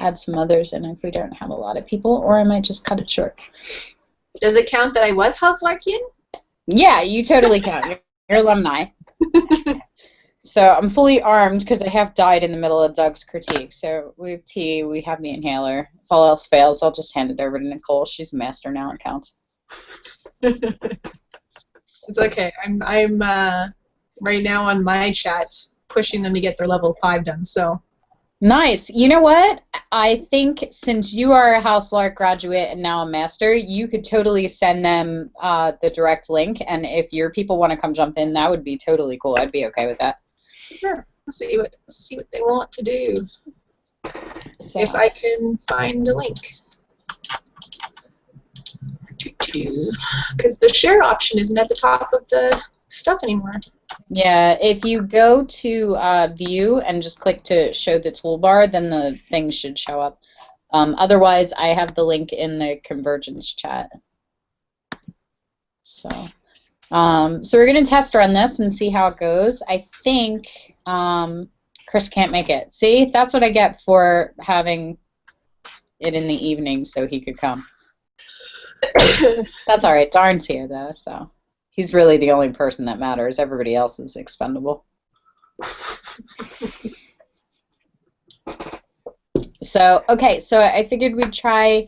add some others in if we don't have a lot of people, or I might just cut it short. Does it count that I was House Larkian? Yeah, you totally count. You're alumni. So I'm fully armed because I have died in the middle of Doug's critique. So we have tea, we have the inhaler. If all else fails, I'll just hand it over to Nicole. She's a master now, it counts. It's okay. I'm right now on my chat pushing them to get their level 5 done. So nice. You know what? I think since you are a House Lark graduate and now a master, you could totally send them the direct link. And if your people want to come jump in, that would be totally cool. I'd be okay with that. Sure. Let's see what they want to do. So. If I can find a link. Because the share option isn't at the top of the stuff anymore. Yeah, if you go to view and just click to show the toolbar, then the thing should show up. Otherwise, I have the link in the Convergence chat. So we're going to test run this and see how it goes. I think Chris can't make it. See, that's what I get for having it in the evening so he could come. That's all right. Darn's here, though, so he's really the only person that matters. Everybody else is expendable. So, okay, so I figured we'd try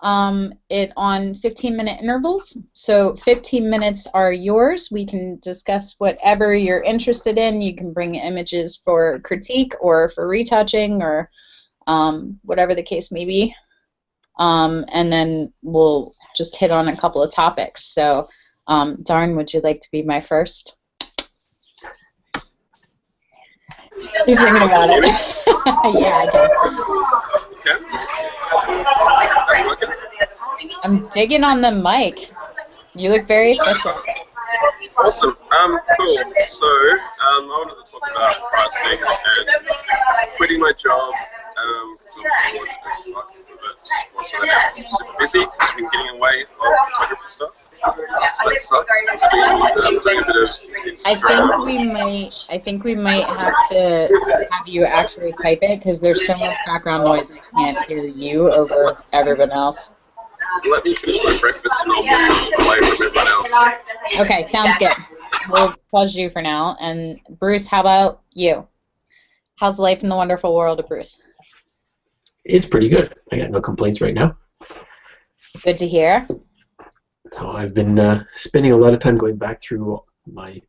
it on 15-minute intervals. So 15 minutes are yours. We can discuss whatever you're interested in. You can bring images for critique or for retouching or whatever the case may be. And then we'll just hit on a couple of topics. So, Darn, would you like to be my first? He's thinking about it. Yeah, I can. Okay. That's working. I'm digging on the mic. You look very efficient. Awesome. Cool. So, I wanted to talk about pricing and quitting my job. So I'm bored as fuck, but also I'm super busy. I've been getting away of photography stuff. So that sucks. Been doing a bit of Instagram. I think we might have to have you actually type it because there's so much background noise I can't hear you over everyone else. Let me finish my breakfast and I'll move away from everyone else. Okay, sounds good. We'll pause you for now. And Bruce, how about you? How's life in the wonderful world of Bruce? It's pretty good. I got no complaints right now. Good to hear. So I've been spending a lot of time going back through my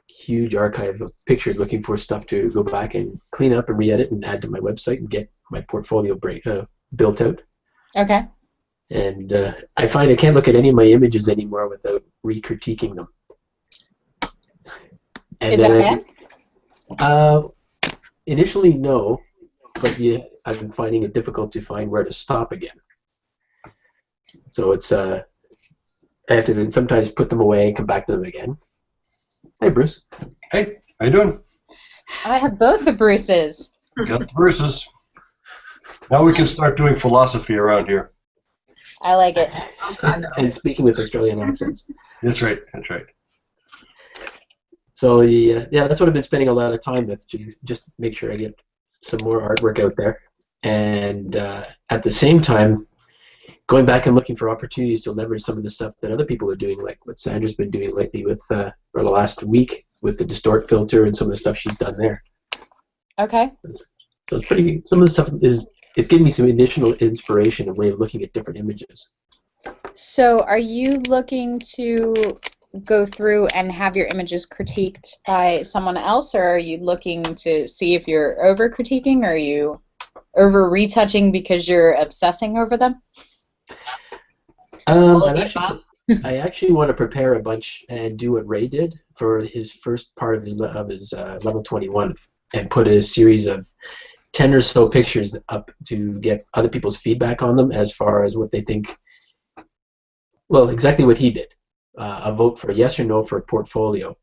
huge archive of pictures looking for stuff to go back and clean up and re-edit and add to my website and get my portfolio built out. Okay. And I find I can't look at any of my images anymore without re-critiquing them. And is that bad? Initially, no. But yeah, I've been finding it difficult to find where to stop again. So it's I have to then sometimes put them away and come back to them again. Hey, Bruce. Hey, how you doing? I have both the Bruces. Got the Bruces. Now we can start doing philosophy around here. I like it. And speaking with Australian accents. That's right. That's right. So yeah, that's what I've been spending a lot of time with, to just make sure I get some more artwork out there, and at the same time going back and looking for opportunities to leverage some of the stuff that other people are doing, like what Sandra's been doing lately with or the last week with the distort filter and some of the stuff she's done there. Okay. So it's pretty. Some of the stuff it's giving me some additional inspiration and way of looking at different images. So are you looking to go through and have your images critiqued by someone else, or are you looking to see if you're over critiquing, or are you over retouching because you're obsessing over them? I actually want to prepare a bunch and do what Ray did for his first part of his level 21, and put a series of 10 or so pictures up to get other people's feedback on them as far as what they think. Well, exactly what he did. A vote for yes or no for a portfolio,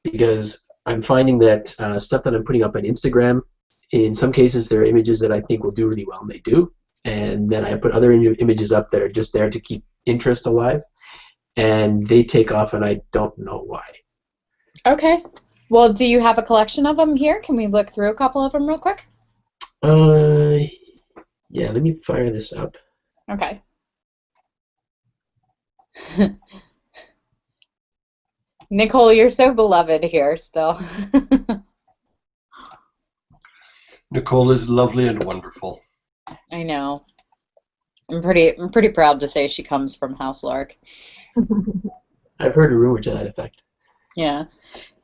because I'm finding that stuff that I'm putting up on Instagram, in some cases there are images that I think will do really well, and they do, and then I put other images up that are just there to keep interest alive, and they take off, and I don't know why. Okay. Well, do you have a collection of them here? Can we look through a couple of them real quick? Yeah, let me fire this up. Okay. Nicole, you're so beloved here still. Nicole is lovely and wonderful. I know. I'm pretty proud to say she comes from House Lark. I've heard a rumor to that effect. Yeah.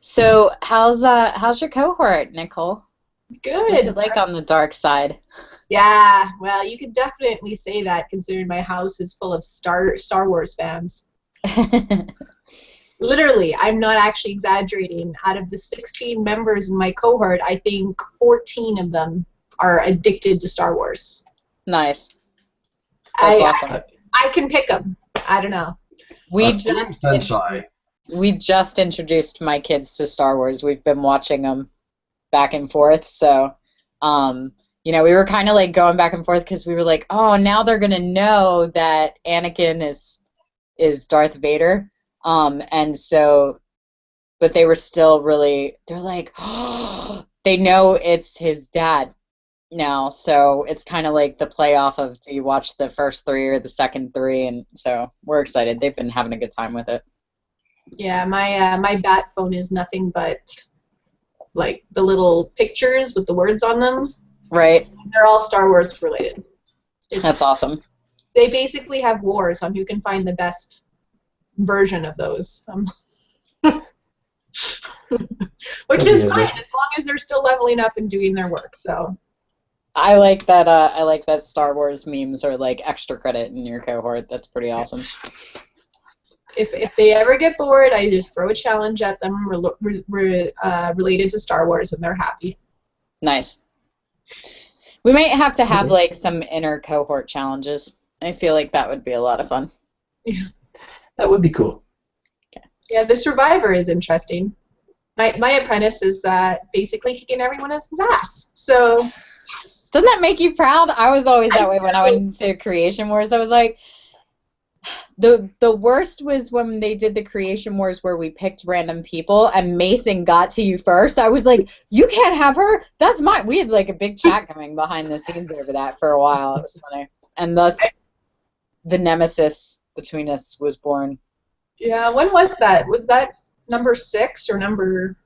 So how's your cohort, Nicole? What's Good. it like on the dark side? Yeah, well, you could definitely say that considering my house is full of Star Wars fans. Literally, I'm not actually exaggerating. Out of the 16 members in my cohort, I think 14 of them are addicted to Star Wars. Nice. That's I, awesome. I can pick them. I don't know. We just introduced my kids to Star Wars. We've been watching them back and forth. So, we were kind of like going back and forth because we were like, oh, now they're gonna know that Anakin is Darth Vader. And so, but they were still they're like, oh, they know it's his dad now. So it's kind of like the playoff of, do you watch the first three or the second three? And so we're excited. They've been having a good time with it. Yeah, my bat phone is nothing but like the little pictures with the words on them. Right. They're all Star Wars related. That's awesome. They basically have wars on who can find the best version of those. Which is fine as long as they're still leveling up and doing their work. So I like that. I like that Star Wars memes are like extra credit in your cohort. That's pretty awesome. If they ever get bored, I just throw a challenge at them related to Star Wars, and they're happy. Nice. We might have to have like some inner cohort challenges. I feel like that would be a lot of fun. Yeah. That would be cool. Okay. Yeah, the Survivor is interesting. My apprentice is basically kicking everyone else's ass. So, yes. Doesn't that make you proud? I was always that way when I went into Creation Wars. I was like, the worst was when they did the Creation Wars where we picked random people and Mason got to you first. I was like, you can't have her. That's mine. We had like a big chat going behind the scenes over that for a while. It was funny. And thus, the nemesis between us was born. Yeah, when was that? Was that number 6 or number? I'm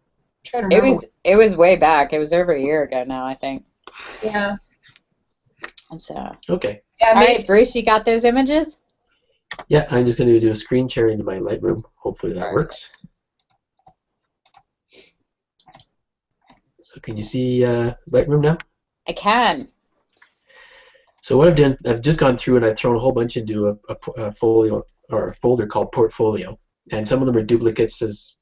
trying to remember. It was way back. It was over a year ago now, I think. Yeah. So. Okay. Yeah, all right, Bruce, you got those images? Yeah, I'm just going to do a screen share into my Lightroom. Hopefully that works. So can you see Lightroom now? I can. So what I've done, I've just gone through and I've thrown a whole bunch into a folio or a folder called Portfolio, and some of them are duplicates. As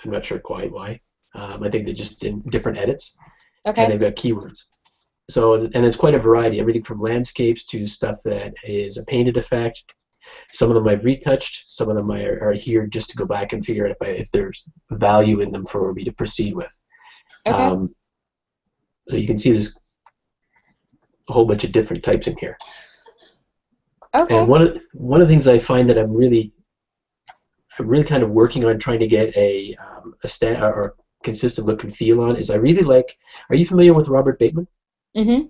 I'm not sure quite why. I think they're just in different edits. Okay. And they've got keywords. So and there's quite a variety, everything from landscapes to stuff that is a painted effect. Some of them I've retouched. Some of them are here just to go back and figure out if there's value in them for me to proceed with. Okay. So you can see there's a whole bunch of different types in here. Okay. And one of the things I find that I'm really kind of working on trying to get a consistent look and feel on is I really like. Are you familiar with Robert Bateman? Mm-hmm.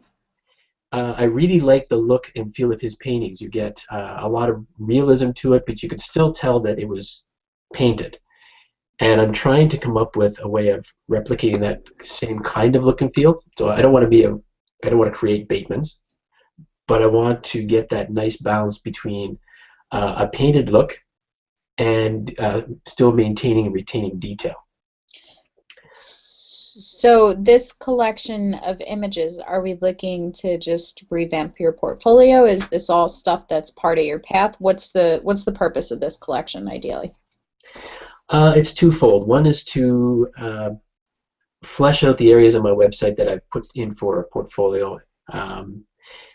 I really like the look and feel of his paintings. You get a lot of realism to it, but you could still tell that it was painted. And I'm trying to come up with a way of replicating that same kind of look and feel. So I don't want to create Batemans, but I want to get that nice balance between a painted look and still maintaining and retaining detail. So this collection of images, are we looking to just revamp your portfolio? Is this all stuff that's part of your path? What's the purpose of this collection, ideally? It's twofold. One is to flesh out the areas on my website that I've put in for a portfolio,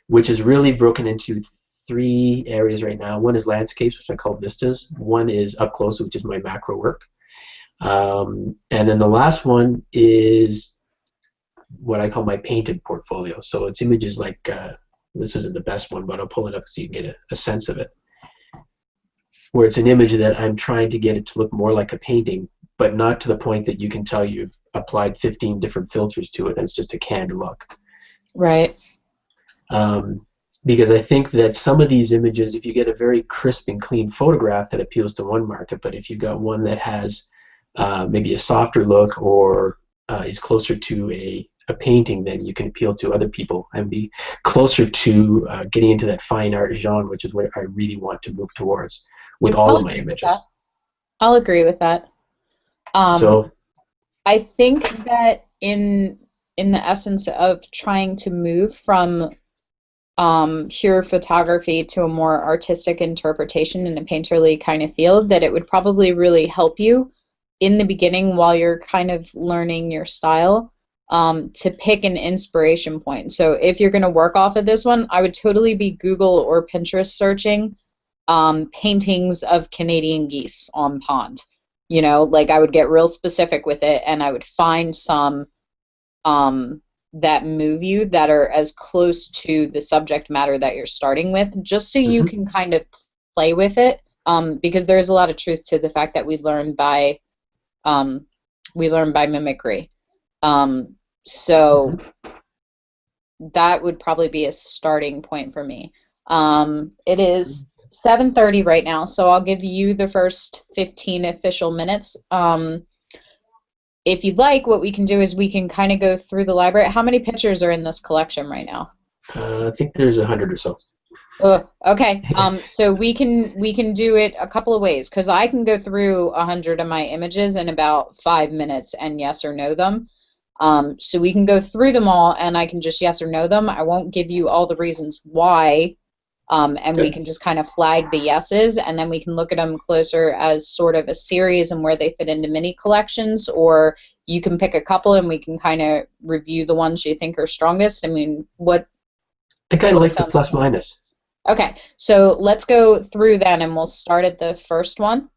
which is really broken into 3 areas right now. One is landscapes, which I call vistas. One is up close, which is my macro work. And then the last one is what I call my painted portfolio. So it's images like, this isn't the best one, but I'll pull it up so you can get a sense of it. Where it's an image that I'm trying to get it to look more like a painting, but not to the point that you can tell you've applied 15 different filters to it and it's just a canned look. Right. Because I think that some of these images, if you get a very crisp and clean photograph, that appeals to one market, but if you got one that has maybe a softer look or is closer to a painting, then you can appeal to other people and be closer to getting into that fine art genre, which is what I really want to move towards with all I'll of my agree with images. that. I'll agree with that. So, I think that in the essence of trying to move from pure photography to a more artistic interpretation in a painterly kind of field, that it would probably really help you in the beginning while you're kind of learning your style, to pick an inspiration point. So if you're going to work off of this one, I would totally be Google or Pinterest searching paintings of Canadian geese on pond. You know, like I would get real specific with it, and I would find some that move you, that are as close to the subject matter that you're starting with, just so you can kind of play with it, because there's a lot of truth to the fact that we learn by mimicry. So that would probably be a starting point for me. It is 7:30 right now, so I'll give you the first 15 official minutes. If you'd like, what we can do is we can kind of go through the library. How many pictures are in this collection right now? I think there's 100 or so. Okay. So we can do it a couple of ways, because I can go through 100 of my images in about 5 minutes and yes or no them. So we can go through them all, and I can just yes or no them. I won't give you all the reasons why, and we can just kind of flag the yeses, and then we can look at them closer as sort of a series and where they fit into mini collections, or you can pick a couple and we can kind of review the ones you think are strongest. I mean, I kind of like the sounds plus minus. Okay, so let's go through then, and we'll start at the first one,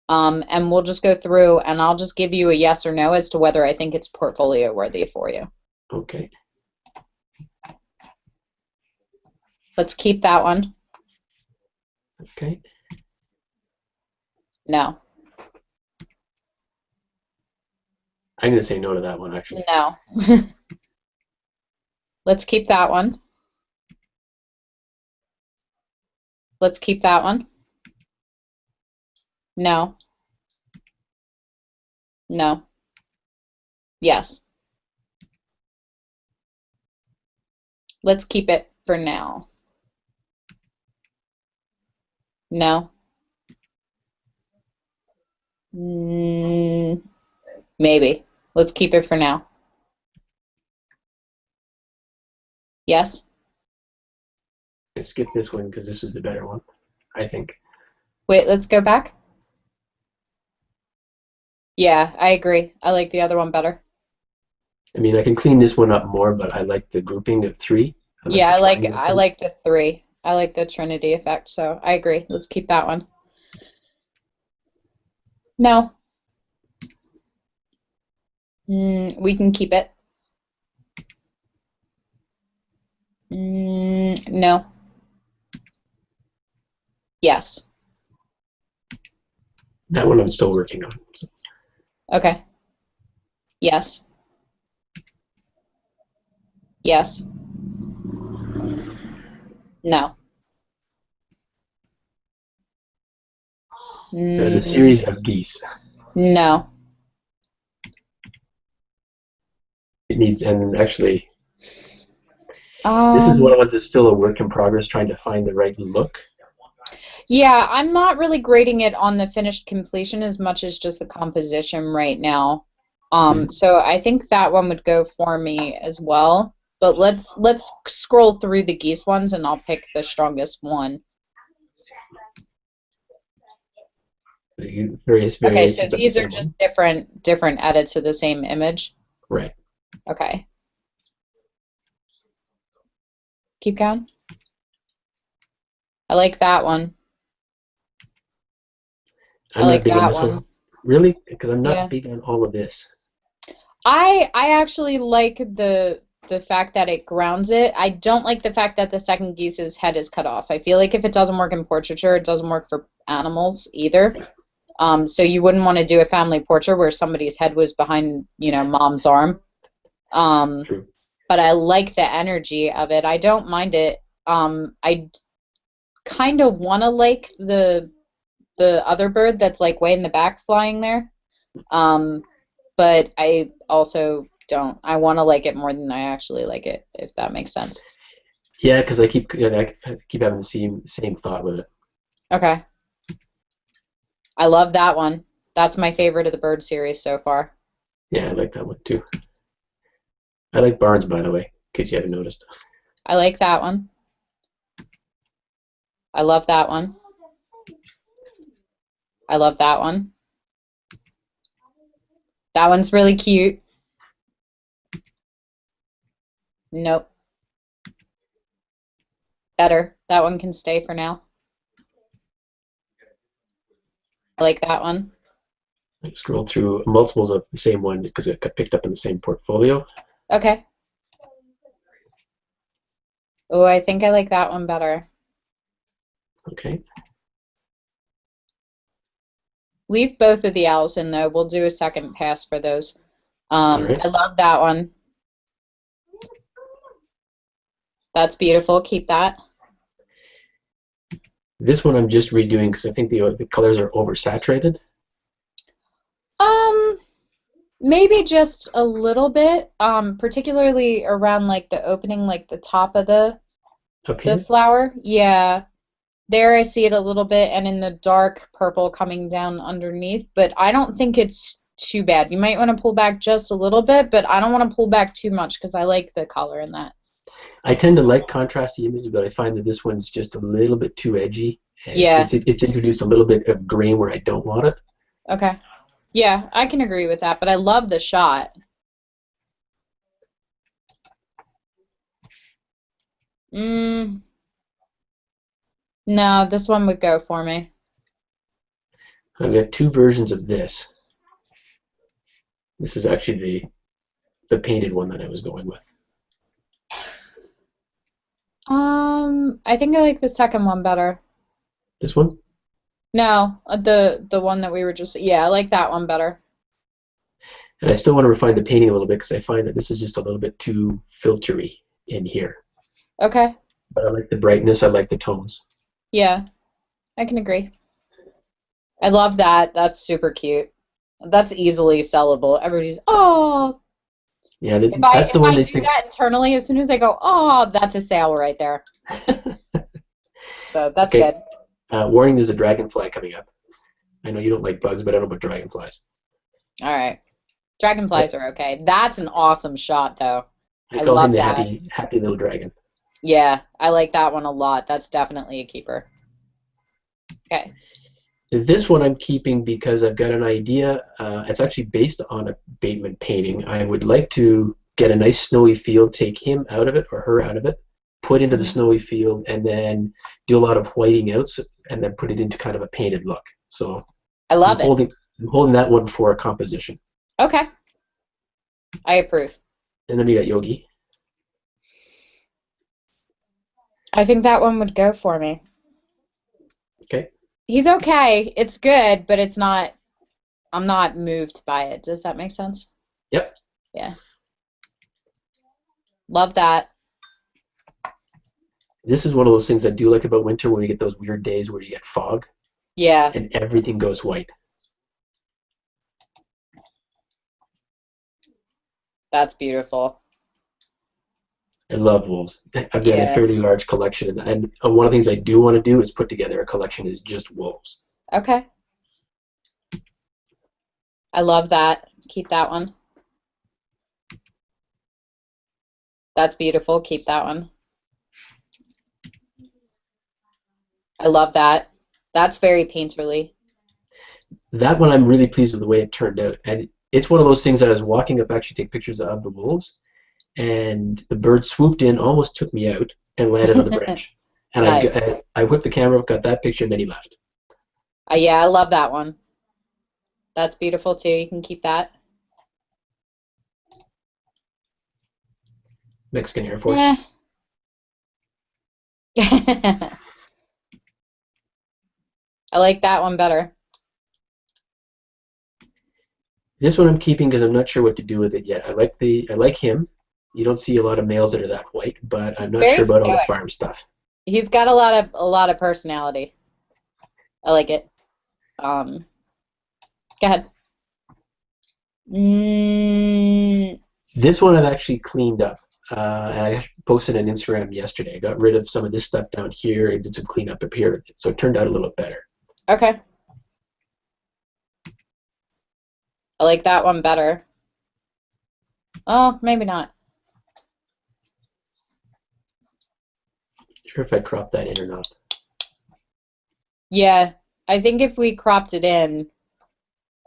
and we'll just go through, and I'll just give you a yes or no as to whether I think it's portfolio worthy for you. Okay. Let's keep that one. Okay. No. I'm going to say no to that one, actually. No. Let's keep that one. Let's keep that one. No. No. Yes. Let's keep it for now. No. Maybe. Let's keep it for now. Yes? Let's skip this one because this is the better one, I think. Wait, let's go back. Yeah, I agree. I like the other one better. I mean, I can clean this one up more, but I like the grouping of three. Yeah, I like the three. I like the Trinity effect, so I agree. Let's keep that one. No. We can keep it. No. Yes. That one I'm still working on. So. Okay. Yes. Yes. No. There's a series of geese. No. It needs, and actually, this is one of the ones that's still a work in progress, trying to find the right look. Yeah, I'm not really grading it on the finished completion as much as just the composition right now. So I think that one would go for me as well. But let's scroll through the geese ones, and I'll pick the strongest one. Okay, so these are just different edits of the same image. Right. Okay. Keep going. I like that one. I like that one. Really? Because I'm not big on all of this. I actually like the fact that it grounds it. I don't like the fact that the second geese's head is cut off. I feel like if it doesn't work in portraiture, it doesn't work for animals either. So you wouldn't want to do a family portrait where somebody's head was behind, mom's arm. True. but I like the energy of it. I don't mind it. I kind of want to like the other bird that's like way in the back flying there. But I also don't. I want to like it more than I actually like it, if that makes sense. Yeah, because I keep having the same thought with it. Okay. I love that one. That's my favorite of the bird series so far. Yeah, I like that one too. I like Barnes, by the way, in case you haven't noticed. I like that one. I love that one. I love that one. That one's really cute. Nope. Better. That one can stay for now. I like that one. I scroll through multiples of the same one because it got picked up in the same portfolio. Okay. Oh, I think I like that one better. Okay. Leave both of the owls in, though. We'll do a second pass for those. All right. I love that one. That's beautiful. Keep that. This one I'm just redoing because I think the colors are oversaturated. Maybe just a little bit. Particularly around like the opening, like the top of the flower. Yeah. There I see it a little bit, and in the dark purple coming down underneath, but I don't think it's too bad. You might want to pull back just a little bit, but I don't want to pull back too much because I like the color in that. I tend to like contrasty images, but I find that this one's just a little bit too edgy. And Yeah. It's introduced a little bit of green where I don't want it. Okay. Yeah, I can agree with that, but I love the shot. No, this one would go for me. I've got two versions of this. This is actually the painted one that I was going with. I think I like the second one better. This one? No, the one that we were just, yeah, I like that one better. And I still want to refine the painting a little bit because I find that this is just a little bit too filtery in here. Okay. But I like the brightness, I like the tones. Yeah, I can agree. I love that. That's super cute. That's easily sellable. Everybody's, oh. Yeah, If that's the one I they do think. that internally, as soon as I go, oh, that's a sale right there. So that's Okay. good. Warning, there's a dragonfly coming up. I know you don't like bugs, but I don't know about dragonflies. All right. Dragonflies are okay. That's an awesome shot, though. I call love him the that. happy little dragon. Yeah, I like that one a lot. That's definitely a keeper. Okay. This one I'm keeping because I've got an idea. It's actually based on a Bateman painting. I would like to get a nice snowy field, take him out of it or her out of it, put into the snowy field, and then do a lot of whiting outs, and then put it into kind of a painted look. So I love it. I'm holding that one for a composition. Okay. I approve. And then we got Yogi. I think that one would go for me. Okay. He's okay. It's good, but it's not, I'm not moved by it. Does that make sense? Yep. Yeah. Love that. This is one of those things I do like about winter when you get those weird days where you get fog. Yeah. And everything goes white. That's beautiful. I love wolves. I've got a Yeah. fairly large collection, and one of the things I do want to do is put together a collection is just wolves. Okay. I love that. Keep that one. That's beautiful. Keep that one. I love that. That's very painterly. That one I'm really pleased with the way it turned out. And it's one of those things that I was walking up actually take pictures of the wolves, and the bird swooped in, almost took me out, and landed on the branch. And Nice. I whipped the camera up, got that picture, and then he left. Yeah, I love that one. That's beautiful too. You can keep that. Mexican Air Force. Yeah. I like that one better. This one I'm keeping because I'm not sure what to do with it yet. I like him. You don't see a lot of males that are that white, but I'm not Very sure about all the stoic. farm stuff. He's got a lot of personality. I like it. Go ahead. This one I've actually cleaned up, and I posted on Instagram yesterday. I got rid of some of this stuff down here and did some cleanup up here, so it turned out a little better. Okay. I like that one better. Oh, maybe not. Sure if I crop that in or not. Yeah, I think if we cropped it in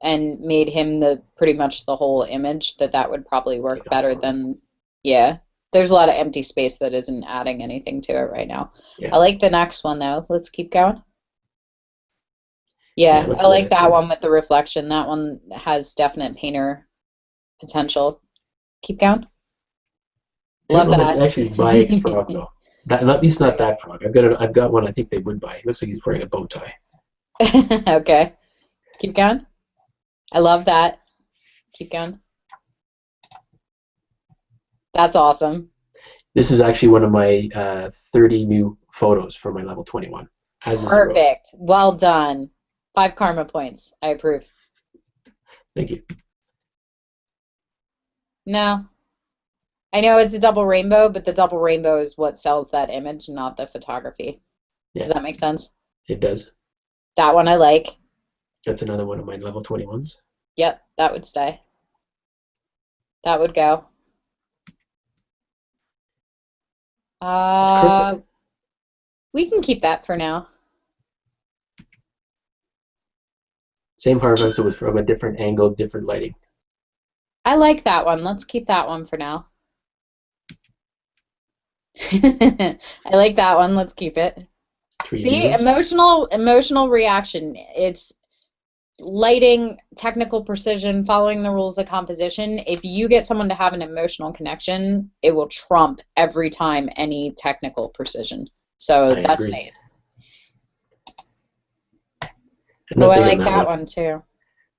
and made him pretty much the whole image, that would probably work better than, yeah. There's a lot of empty space that isn't adding anything to it right now. Yeah. I like the next one though. Let's keep going. Yeah, I like that one with the reflection. That one has definite painter potential. Keep going. Love that. Actually, buy a frog though. At least not that frog. I've got one I think they would buy. It looks like he's wearing a bow tie. Okay. Keep going. I love that. Keep going. That's awesome. This is actually one of my 30 new photos for my level 21. Perfect. Well done. 5 karma points. I approve. Thank you. No. I know it's a double rainbow, but the double rainbow is what sells that image, not the photography. Yeah. Does that make sense? It does. That one I like. That's another one of my level 21s. Yep, that would stay. That would go. We can keep that for now. Same harvester with from a different angle, different lighting. I like that one. Let's keep that one for now. I like that one. Let's keep it. See, emotional reaction. It's lighting, technical precision, following the rules of composition. If you get someone to have an emotional connection, it will trump every time any technical precision. So that stays. Oh, I like that one too.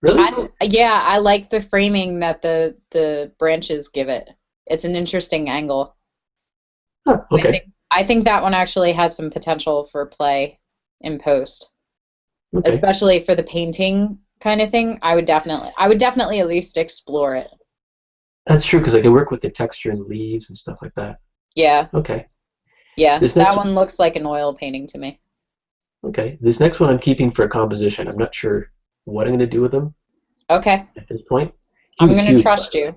Really? Yeah, I like the framing that the branches give it. It's an interesting angle. Oh, okay. I think that one actually has some potential for play in post. Okay. Especially for the painting kind of thing. I would definitely at least explore it. That's true, because I can work with the texture and leaves and stuff like that. Yeah. Okay. Yeah, that one looks like an oil painting to me. Okay. This next one I'm keeping for a composition. I'm not sure what I'm going to do with them. Okay. At this point. I'm going to trust you.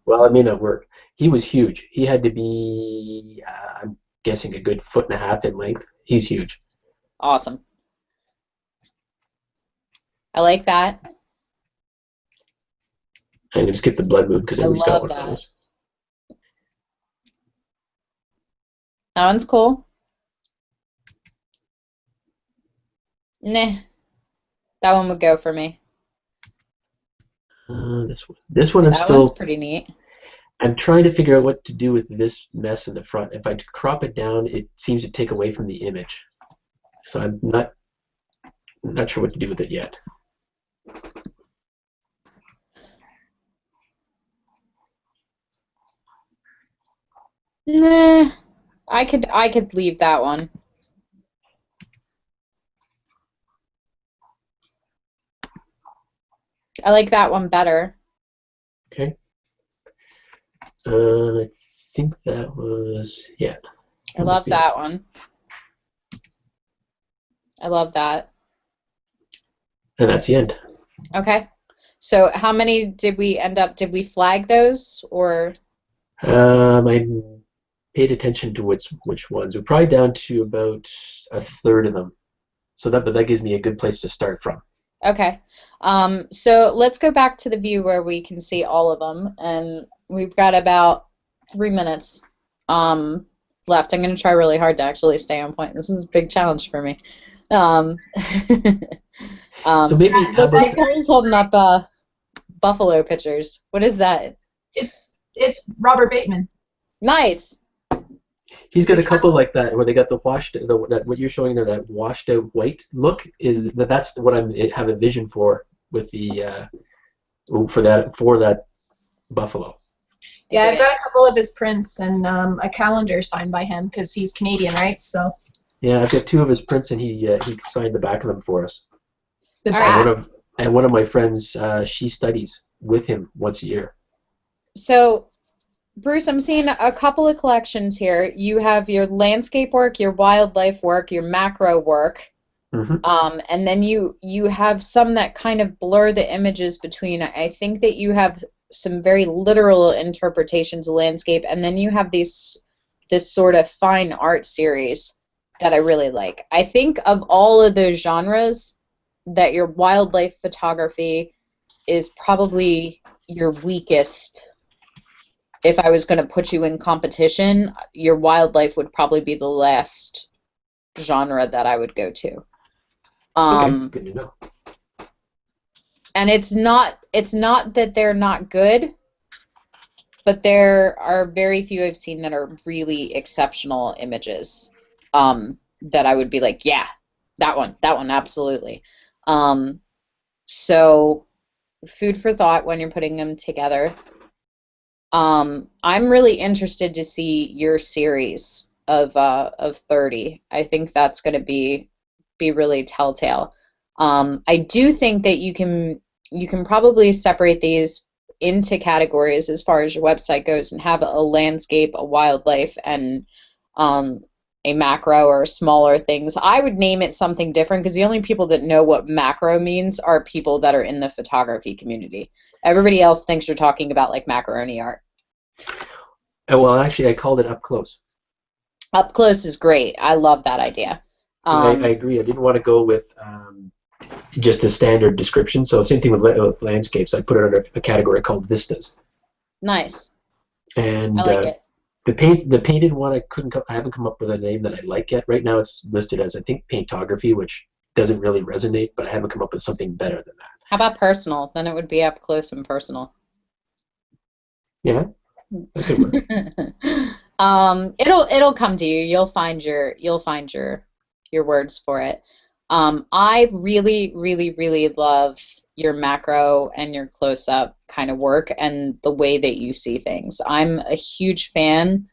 Well, it may not work. He was huge. He had to be, I'm guessing, a good 1.5 feet in length. He's huge. Awesome. I like that. I'm going to skip the blood moon because everybody's got one of those. That one's cool. Nah. That one would go for me. This one that one's pretty neat. I'm trying to figure out what to do with this mess in the front. If I crop it down, it seems to take away from the image. So I'm not sure what to do with it yet. Nah, I could leave that one. I like that one better. Okay. I think that was, yeah. I love that one. I love that. And that's the end. Okay. So how many did we end up, did we flag those or? I paid attention to which ones. We're probably down to about 1/3 of them. So that gives me a good place to start from. Okay. So let's go back to the view where we can see all of them, and we've got about 3 minutes left. I'm going to try really hard to actually stay on point. This is a big challenge for me. So maybe Cole's holding up buffalo pictures. What is that? It's Robert Bateman. Nice. He's got a couple like that where they got the what you're showing there, that washed out white look. That's what I have a vision for with the for that buffalo. Yeah, I've got a couple of his prints and a calendar signed by him because he's Canadian, right? So. Yeah, I've got 2 of his prints, and he signed the back of them for us. The All back. right. And one of my friends, she studies with him once a year. So, Bruce, I'm seeing a couple of collections here. You have your landscape work, your wildlife work, your macro work, and then you have some that kind of blur the images between. I think that you have some very literal interpretations of landscape, and then you have this sort of fine art series that I really like. I think of all of those genres, that your wildlife photography is probably your weakest. If I was going to put you in competition, your wildlife would probably be the last genre that I would go to. Okay, good to know. And it's not that they're not good, but there are very few I've seen that are really exceptional images, that I would be like, yeah, that one, absolutely. So food for thought when you're putting them together. I'm really interested to see your series of 30. I think that's going to be really telltale. I do think that you can probably separate these into categories as far as your website goes, and have a landscape, a wildlife, and a macro or smaller things. I would name it something different, because the only people that know what macro means are people that are in the photography community. Everybody else thinks you're talking about like macaroni art. Well, actually, I called it up close. Up close is great. I love that idea. I agree. I didn't want to go with just a standard description. So same thing with landscapes. I put it under a category called vistas. Nice. And I like it. The painted one, I haven't come up with a name that I like yet. Right now, it's listed as, I think, paintography, which doesn't really resonate. But I haven't come up with something better than that. How about personal? Then it would be up close and personal. Yeah. That could work. It'll come to you. You'll find your words for it. I really, really, really love your macro and your close-up kind of work and the way that you see things. I'm a huge fan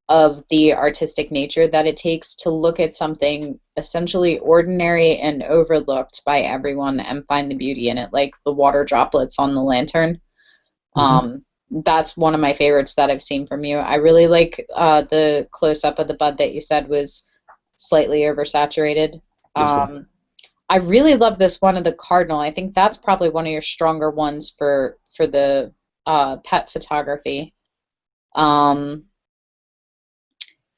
of the artistic nature that it takes to look at something essentially ordinary and overlooked by everyone and find the beauty in it, like the water droplets on the lantern. That's one of my favorites that I've seen from you. I really like the close-up of the bud that you said was slightly oversaturated. I really love this one of the cardinal. I think that's probably one of your stronger ones for the pet photography. And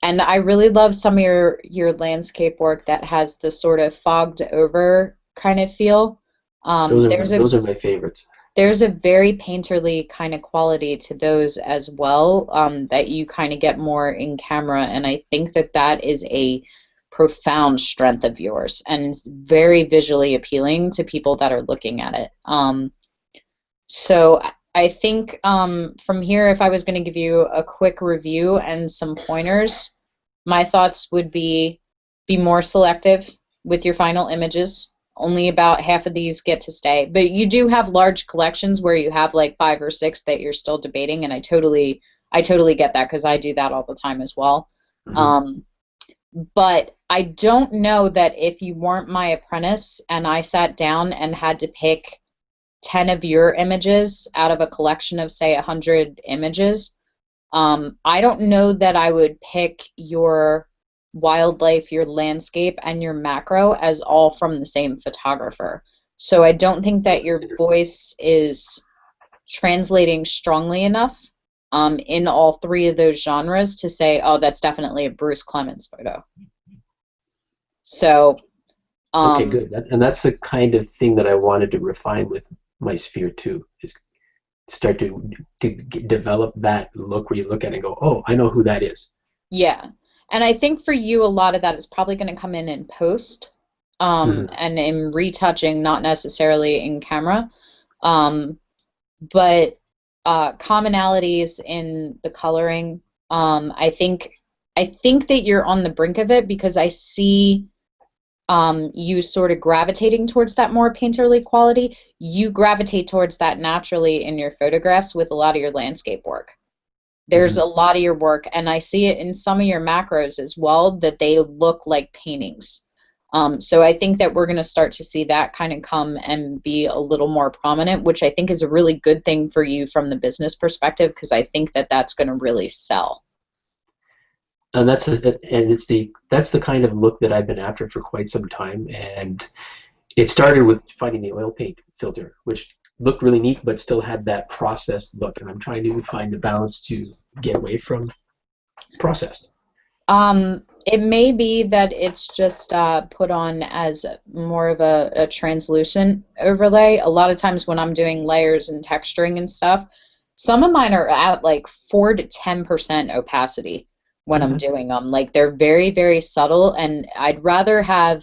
I really love some of your landscape work that has the sort of fogged over kind of feel. Those are my favorites. There's a very painterly kind of quality to those as well, that you kind of get more in camera, and I think that is a profound strength of yours, and it's very visually appealing to people that are looking at it. So I think from here, if I was going to give you a quick review and some pointers, my thoughts would be more selective with your final images. Only about half of these get to stay, but you do have large collections where you have like 5 or 6 that you're still debating, and I totally get that, because I do that all the time as well. But I don't know that if you weren't my apprentice and I sat down and had to pick 10 of your images out of a collection of, say, 100 images, I don't know that I would pick your wildlife, your landscape, and your macro as all from the same photographer. So I don't think that your voice is translating strongly enough in all 3 of those genres to say, oh, that's definitely a Bruce Clemens photo. So okay, good. That's the kind of thing that I wanted to refine with my sphere too, is start to develop that look where you look at it and go, oh, I know who that is. Yeah. And I think for you, a lot of that is probably going to come in post, and in retouching, not necessarily in camera. But commonalities in the coloring, I think that you're on the brink of it, because I see you sort of gravitating towards that more painterly quality. You gravitate towards that naturally in your photographs with a lot of your landscape work. There's a lot of your work, and I see it in some of your macros as well, that they look like paintings. So I think that we're going to start to see that kind of come and be a little more prominent, which I think is a really good thing for you from the business perspective, because I think that that's going to really sell. And that's the kind of look that I've been after for quite some time, and it started with finding the oil paint filter, which looked really neat, but still had that processed look. And I'm trying to find the balance to get away from processed. It may be that it's just put on as more of a translucent overlay. A lot of times when I'm doing layers and texturing and stuff, some of mine are at like 4 to 10% opacity when I'm doing them. Like, they're very, very subtle, and I'd rather have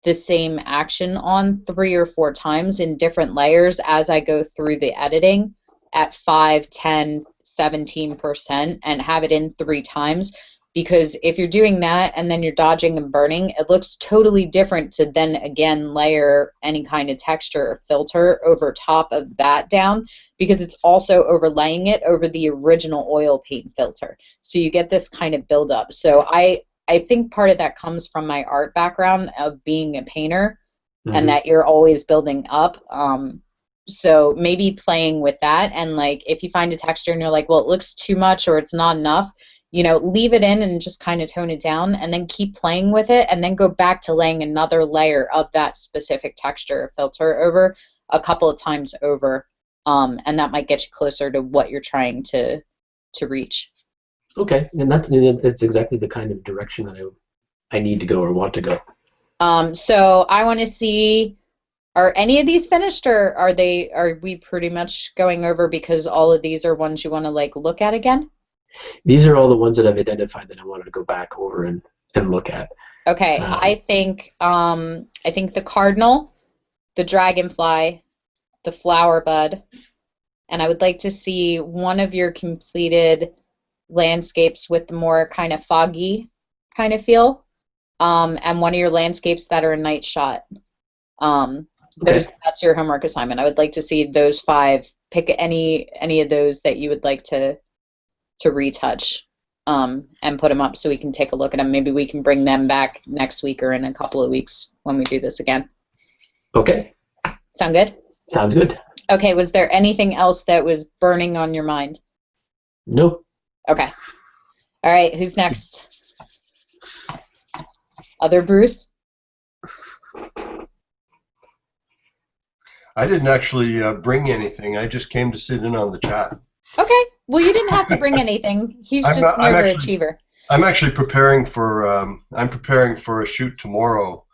the same action on 3 or 4 times in different layers as I go through the editing at 5, 10, 17% and have it in 3 times. Because if you're doing that and then you're dodging and burning, it looks totally different to then again layer any kind of texture or filter over top of that down, because it's also overlaying it over the original oil paint filter. So you get this kind of buildup. So I think part of that comes from my art background of being a painter, and that you're always building up. So maybe playing with that, and like if you find a texture and you're like, well, it looks too much or it's not enough, you know, leave it in and just kind of tone it down, and then keep playing with it, and then go back to laying another layer of that specific texture or filter over a couple of times over, and that might get you closer to what you're trying to reach. Okay, and that's exactly the kind of direction that I need to go or want to go. So I want to see, are any of these finished, or are we pretty much going over because all of these are ones you want to like look at again? These are all the ones that I've identified that I wanted to go back over and look at. Okay, I think the cardinal, the dragonfly, the flower bud, and I would like to see one of your completed landscapes with the more kind of foggy kind of feel, and one of your landscapes that are a night shot. That's your homework assignment. I would like to see those 5. Pick any of those that you would like to retouch, and put them up so we can take a look at them. Maybe we can bring them back next week or in a couple of weeks when we do this again. Okay. Sound good? Sounds good. Okay, was there anything else that was burning on your mind? Nope. Okay. All right, who's next? Other Bruce? I didn't actually bring anything. I just came to sit in on the chat. Okay. Well, you didn't have to bring anything. He's just an overachiever. I'm actually preparing for a shoot tomorrow,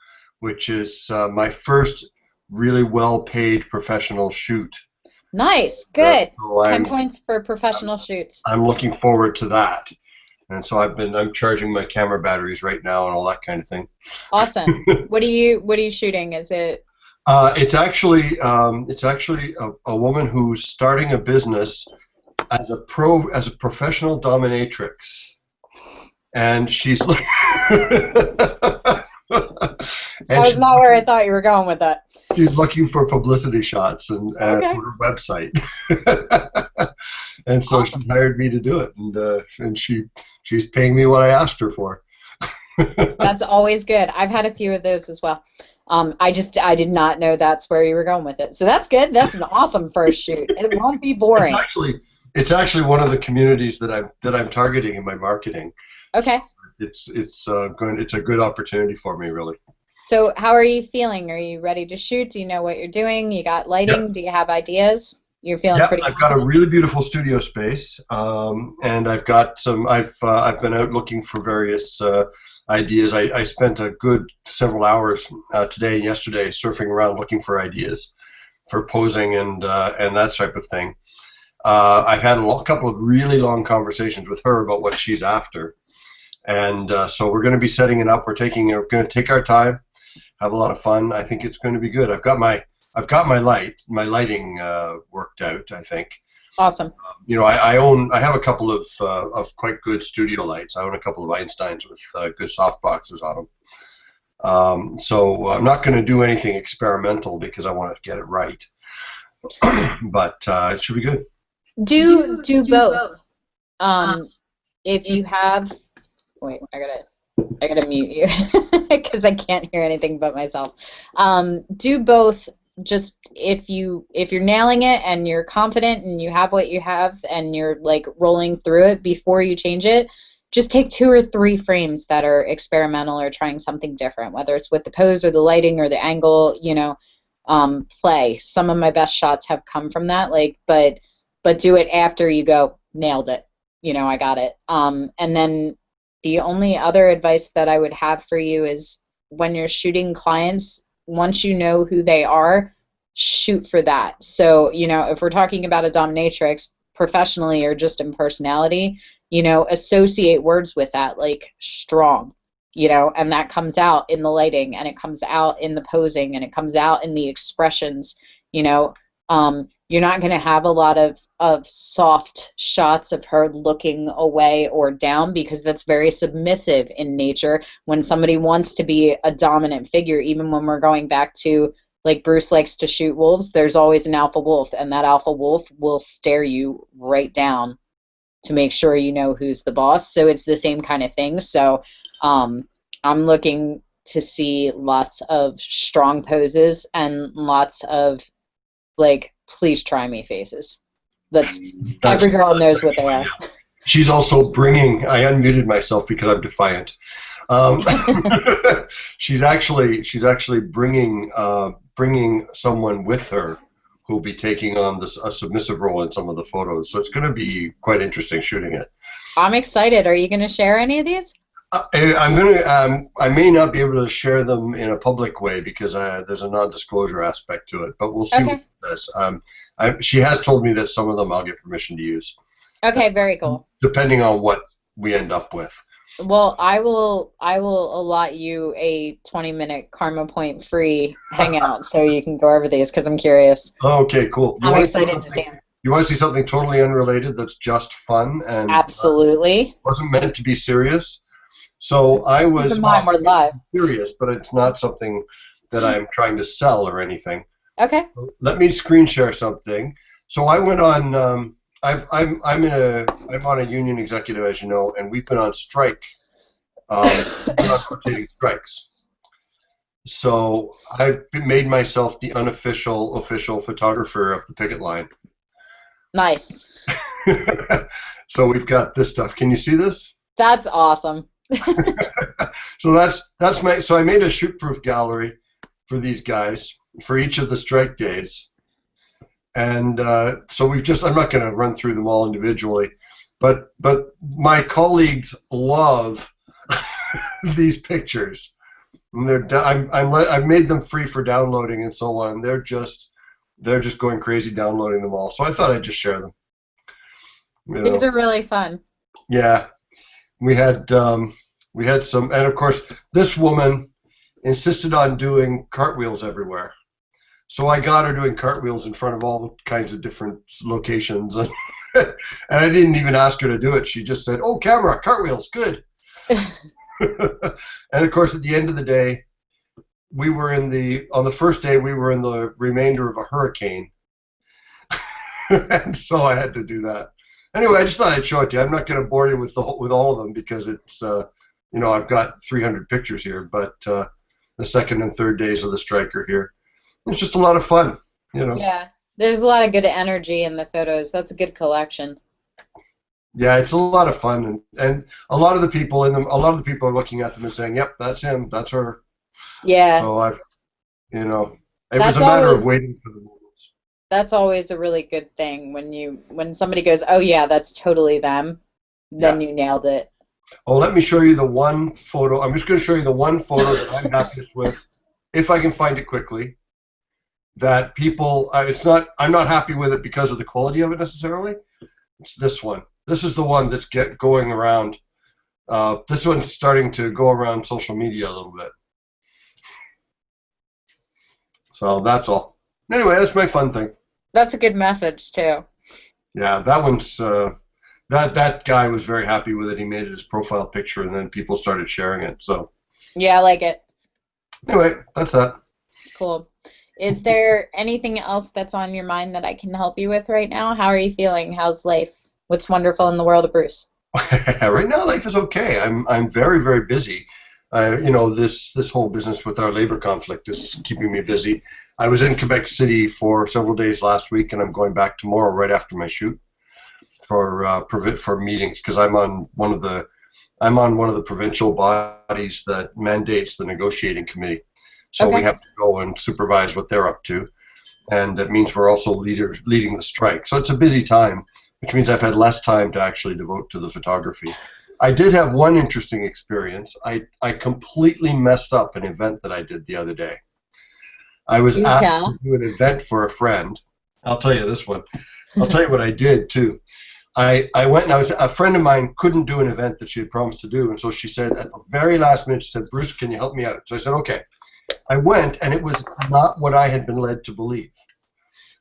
which is my first really well-paid professional shoot. Nice. Good. So 10 points for professional shoots. I'm looking forward to that. And so I'm charging my camera batteries right now and all that kind of thing. Awesome. What are you shooting? Is it? It's actually a woman who's starting a business as a professional dominatrix, and she's That's not where I thought you were going with that. She's looking for publicity shots and for her website, and so awesome. She hired me to do it, and she's paying me what I asked her for. That's always good. I've had a few of those as well. I did not know that's where you were going with it. So that's good. That's an awesome first shoot. It won't be boring. It's actually one of the communities that I'm targeting in my marketing. Okay. So it's a good opportunity for me, really. So how are you feeling? Are you ready to shoot? Do you know what you're doing? You got lighting? Yep. Do you have ideas? You're feeling pretty. I've got a really beautiful studio space, and I've got some. I've been out looking for various ideas. I spent a good several hours today and yesterday surfing around looking for ideas for posing and that type of thing. I've had a couple of really long conversations with her about what she's after, and so we're going to be setting it up. We're going to take our time, have a lot of fun. I think it's going to be good. I've got my lighting worked out, I think. Awesome. I have a couple of quite good studio lights. I own a couple of Einsteins with good soft boxes on them. So I'm not going to do anything experimental because I want to get it right. But it should be good. Do both. If you have, wait, I gotta mute you because I can't hear anything but myself. Do both. Just if you're nailing it and you're confident and you have what you have and you're like rolling through it before you change it, just take 2 or 3 frames that are experimental or trying something different, whether it's with the pose or the lighting or the angle. Play. Some of my best shots have come from that. But do it after you go nailed it. I got it. And then the only other advice that I would have for you is when you're shooting clients, once you know who they are, shoot for that. So, if we're talking about a dominatrix professionally or just in personality, associate words with that, like strong, and that comes out in the lighting, and it comes out in the posing, and it comes out in the expressions. You're not going to have a lot of soft shots of her looking away or down, because that's very submissive in nature. When somebody wants to be a dominant figure, even when we're going back to, like, Bruce likes to shoot wolves, there's always an alpha wolf, and that alpha wolf will stare you right down to make sure you know who's the boss. So it's the same kind of thing. So I'm looking to see lots of strong poses and lots of, like, please try me faces. That's every girl knows what they are. She's also bringing. I unmuted myself because I'm defiant. She's actually bringing someone with her who'll be taking on a submissive role in some of the photos. So it's going to be quite interesting shooting it. I'm excited. Are you going to share any of these? I'm going to. I may not be able to share them in a public way because there's a non-disclosure aspect to it. But we'll see. Okay. What this. She has told me that some of them I'll get permission to use. Okay, very cool. Depending on what we end up with. Well, I will allot you a 20-minute karma point free hangout so you can go over these because I'm curious. Okay, cool. I'm excited to see them. You want to see something totally unrelated that's just fun and absolutely wasn't meant to be serious? So I was we're live. Serious, but it's not something that I'm trying to sell or anything. Okay. Let me screen share something. So I went on. I'm on a union executive, as you know, and we've been on strike. We've been on rotating strikes. So I've made myself the unofficial official photographer of the picket line. Nice. So we've got this stuff. Can you see this? That's awesome. So that's my. So I made a shoot-proof gallery for these guys for each of the strike days. And so we've just, I'm not going to run through them all individually, but my colleagues love these pictures. And I've made them free for downloading and so on. They're just going crazy downloading them all. So I thought I'd just share them. These are really fun. Yeah, we had some, and of course this woman insisted on doing cartwheels everywhere. So I got her doing cartwheels in front of all kinds of different locations. And I didn't even ask her to do it. She just said, "Oh, camera, cartwheels, good." And of course, at the end of the day, on the first day, we were in the remainder of a hurricane. And so I had to do that. Anyway, I just thought I'd show it to you. I'm not going to bore you with all of them because it's, I've got 300 pictures here, but the second and third days of the strike are here. It's just a lot of fun, Yeah, there's a lot of good energy in the photos. That's a good collection. Yeah, it's a lot of fun, and a lot of the people in them, a lot of the people are looking at them and saying, "Yep, that's him, that's her." Yeah. So it was a matter of waiting for the moments. That's always a really good thing when somebody goes, "Oh yeah, that's totally them," then you nailed it. Oh, let me show you the one photo. I'm just going to show you the one photo that I'm happiest with, if I can find it quickly. That people, I'm not happy with it because of the quality of it necessarily. It's this one. This is the one that's going around. This one's starting to go around social media a little bit. So that's all. Anyway, that's my fun thing. That's a good message too. Yeah, that one's that guy was very happy with it. He made it his profile picture, and then people started sharing it. So. Yeah, I like it. Anyway, that's that. Cool. Is there anything else that's on your mind that I can help you with right now? How are you feeling? How's life? What's wonderful in the world of Bruce? Right now, life is okay. I'm very, very busy. You know, this whole business with our labor conflict is keeping me busy. I was in Quebec City for several days last week, and I'm going back tomorrow right after my shoot for meetings, because I'm on one of the provincial bodies that mandates the negotiating committee. So Okay. we have to go and supervise what they're up to, and it means we're also leading the strike. So it's a busy time, which means I've had less time to actually devote to the photography. I did have one interesting experience. I completely messed up an event that I did the other day. I was asked to do an event for a friend. I'll tell you this one. I'll tell you what I did too. I went, and a friend of mine couldn't do an event that she had promised to do, and so she said at the very last minute, she said, "Bruce, can you help me out?" So I said, "Okay." I went, and it was not what I had been led to believe.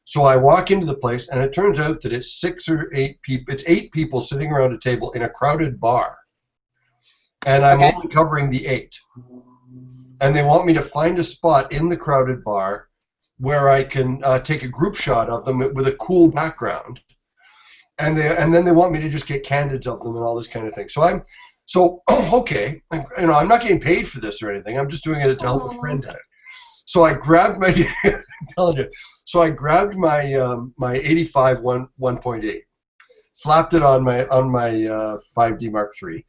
So I walk into the place, and it turns out that it's 6 or 8 people. It's 8 people sitting around a table in a crowded bar, and I'm only covering the 8. And they want me to find a spot in the crowded bar where I can take a group shot of them with a cool background, and then they want me to just get candids of them and all this kind of thing. So okay, you know, I'm not getting paid for this or anything. I'm just doing it to help a friend out. So I grabbed my, I'm telling you. So I grabbed my my 85 1.8, slapped it on my 5D Mark III,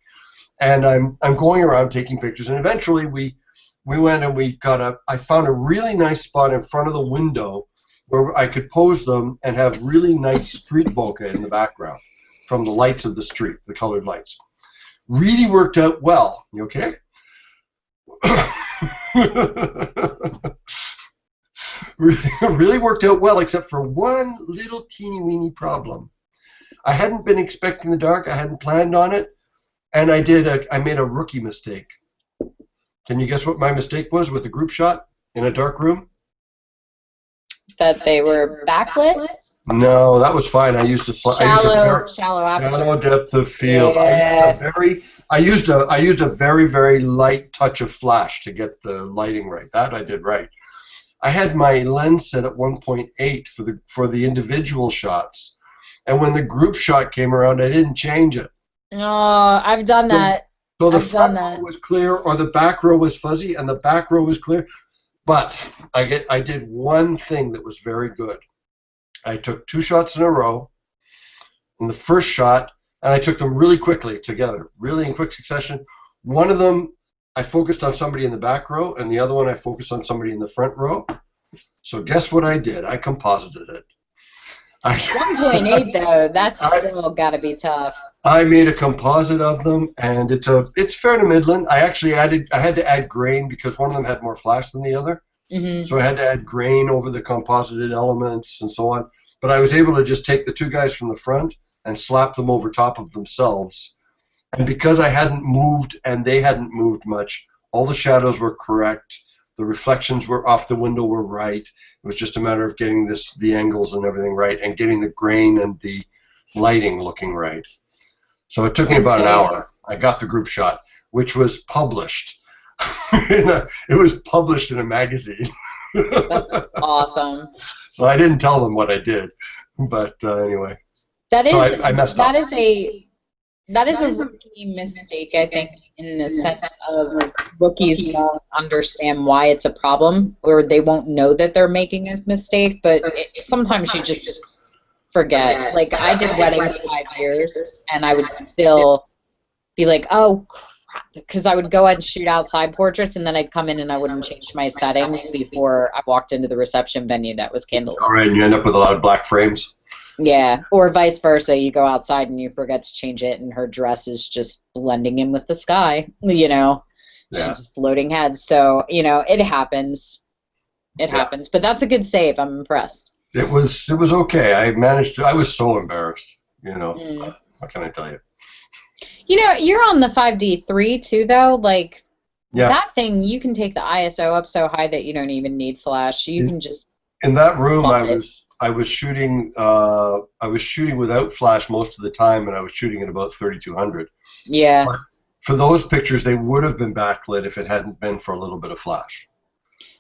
and I'm going around taking pictures. And eventually we went and I found a really nice spot in front of the window where I could pose them and have really nice street bokeh in the background from the lights of the street, the colored lights. Really worked out well. You okay? Really worked out well, except for one little teeny weeny problem. I hadn't been expecting the dark. I hadn't planned on it, and I made a rookie mistake. Can you guess what my mistake was with a group shot in a dark room? That they were backlit? No, that was fine. I used Shallow shallow depth of field. Yeah. I used a very, very light touch of flash to get the lighting right. That I did right. I had my lens set at 1.8 for the individual shots, and when the group shot came around, I didn't change it. Oh, I've done that. So the front row was clear, or the back row was fuzzy, and the back row was clear. But I did one thing that was very good. I took 2 shots in a row in the first shot, and I took them really quickly together, really in quick succession. One of them, I focused on somebody in the back row, and the other one I focused on somebody in the front row. So guess what I did? I composited it. 1.8 though, that's still got to be tough. I made a composite of them, and it's fair to middling. I had to add grain because one of them had more flash than the other. Mm-hmm. So I had to add grain over the composited elements and so on. But I was able to just take the 2 guys from the front and slap them over top of themselves. And because I hadn't moved and they hadn't moved much, all the shadows were correct. The reflections were off the window were right. It was just a matter of getting the angles and everything right and getting the grain and the lighting looking right. So it took me about an hour. I got the group shot, which was published. It was published in a magazine. That's awesome. So I didn't tell them what I did, but anyway. That is I messed up. That is a rookie mistake, I think, in the sense of rookies won't understand why it's a problem, or they won't know that they're making a mistake, but sometimes you just forget. Like, I did weddings 5 years, and I would still be like, oh, crap, because I would go and shoot outside portraits, and then I'd come in and I wouldn't change my settings before I walked into the reception venue that was candled. All right, and you end up with a lot of black frames. Yeah, or vice versa. You go outside and you forget to change it, and her dress is just blending in with the sky, you know. Yeah. She's just floating heads. So, you know, it happens. It happens. But that's a good save. I'm impressed. It was okay. I managed to. I was so embarrassed, you know. What can I tell you? You know, you're on the 5D3 too, though. Like, yeah. That thing, you can take the ISO up so high that you don't even need flash. You can just. In that room, I was shooting without flash most of the time, and I was shooting at about 3200. Yeah. But for those pictures, they would have been backlit if it hadn't been for a little bit of flash.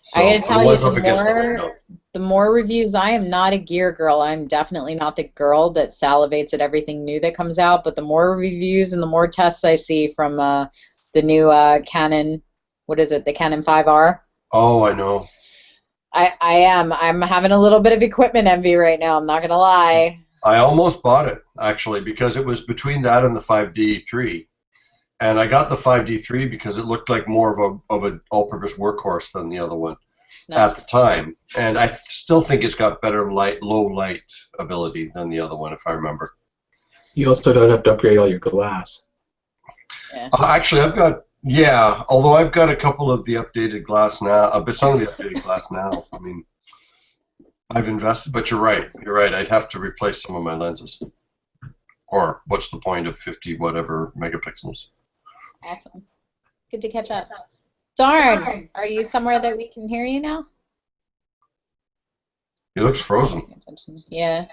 So I gotta the tell you, ones up against them, I know. the more reviews, I am not a gear girl. I'm definitely not the girl that salivates at everything new that comes out. But the more reviews and the more tests I see from the new Canon, what is it, the Canon 5R? Oh, I know. I'm having a little bit of equipment envy right now. I'm not gonna lie. I almost bought it actually because it was between that and the 5D3, and I got the 5D3 because it looked like more of an all-purpose workhorse than the other one at the time, and I still think it's got better low light ability than the other one, if I remember. You also don't have to upgrade all your glass. Yeah. Actually, although I've got a couple of the updated glass now, but some of the updated glass now. I mean, I've invested, but you're right. You're right. I'd have to replace some of my lenses. Or what's the point of 50 whatever megapixels? Awesome. Good to catch up. Darn, are you somewhere that we can hear you now? He looks frozen. Yeah.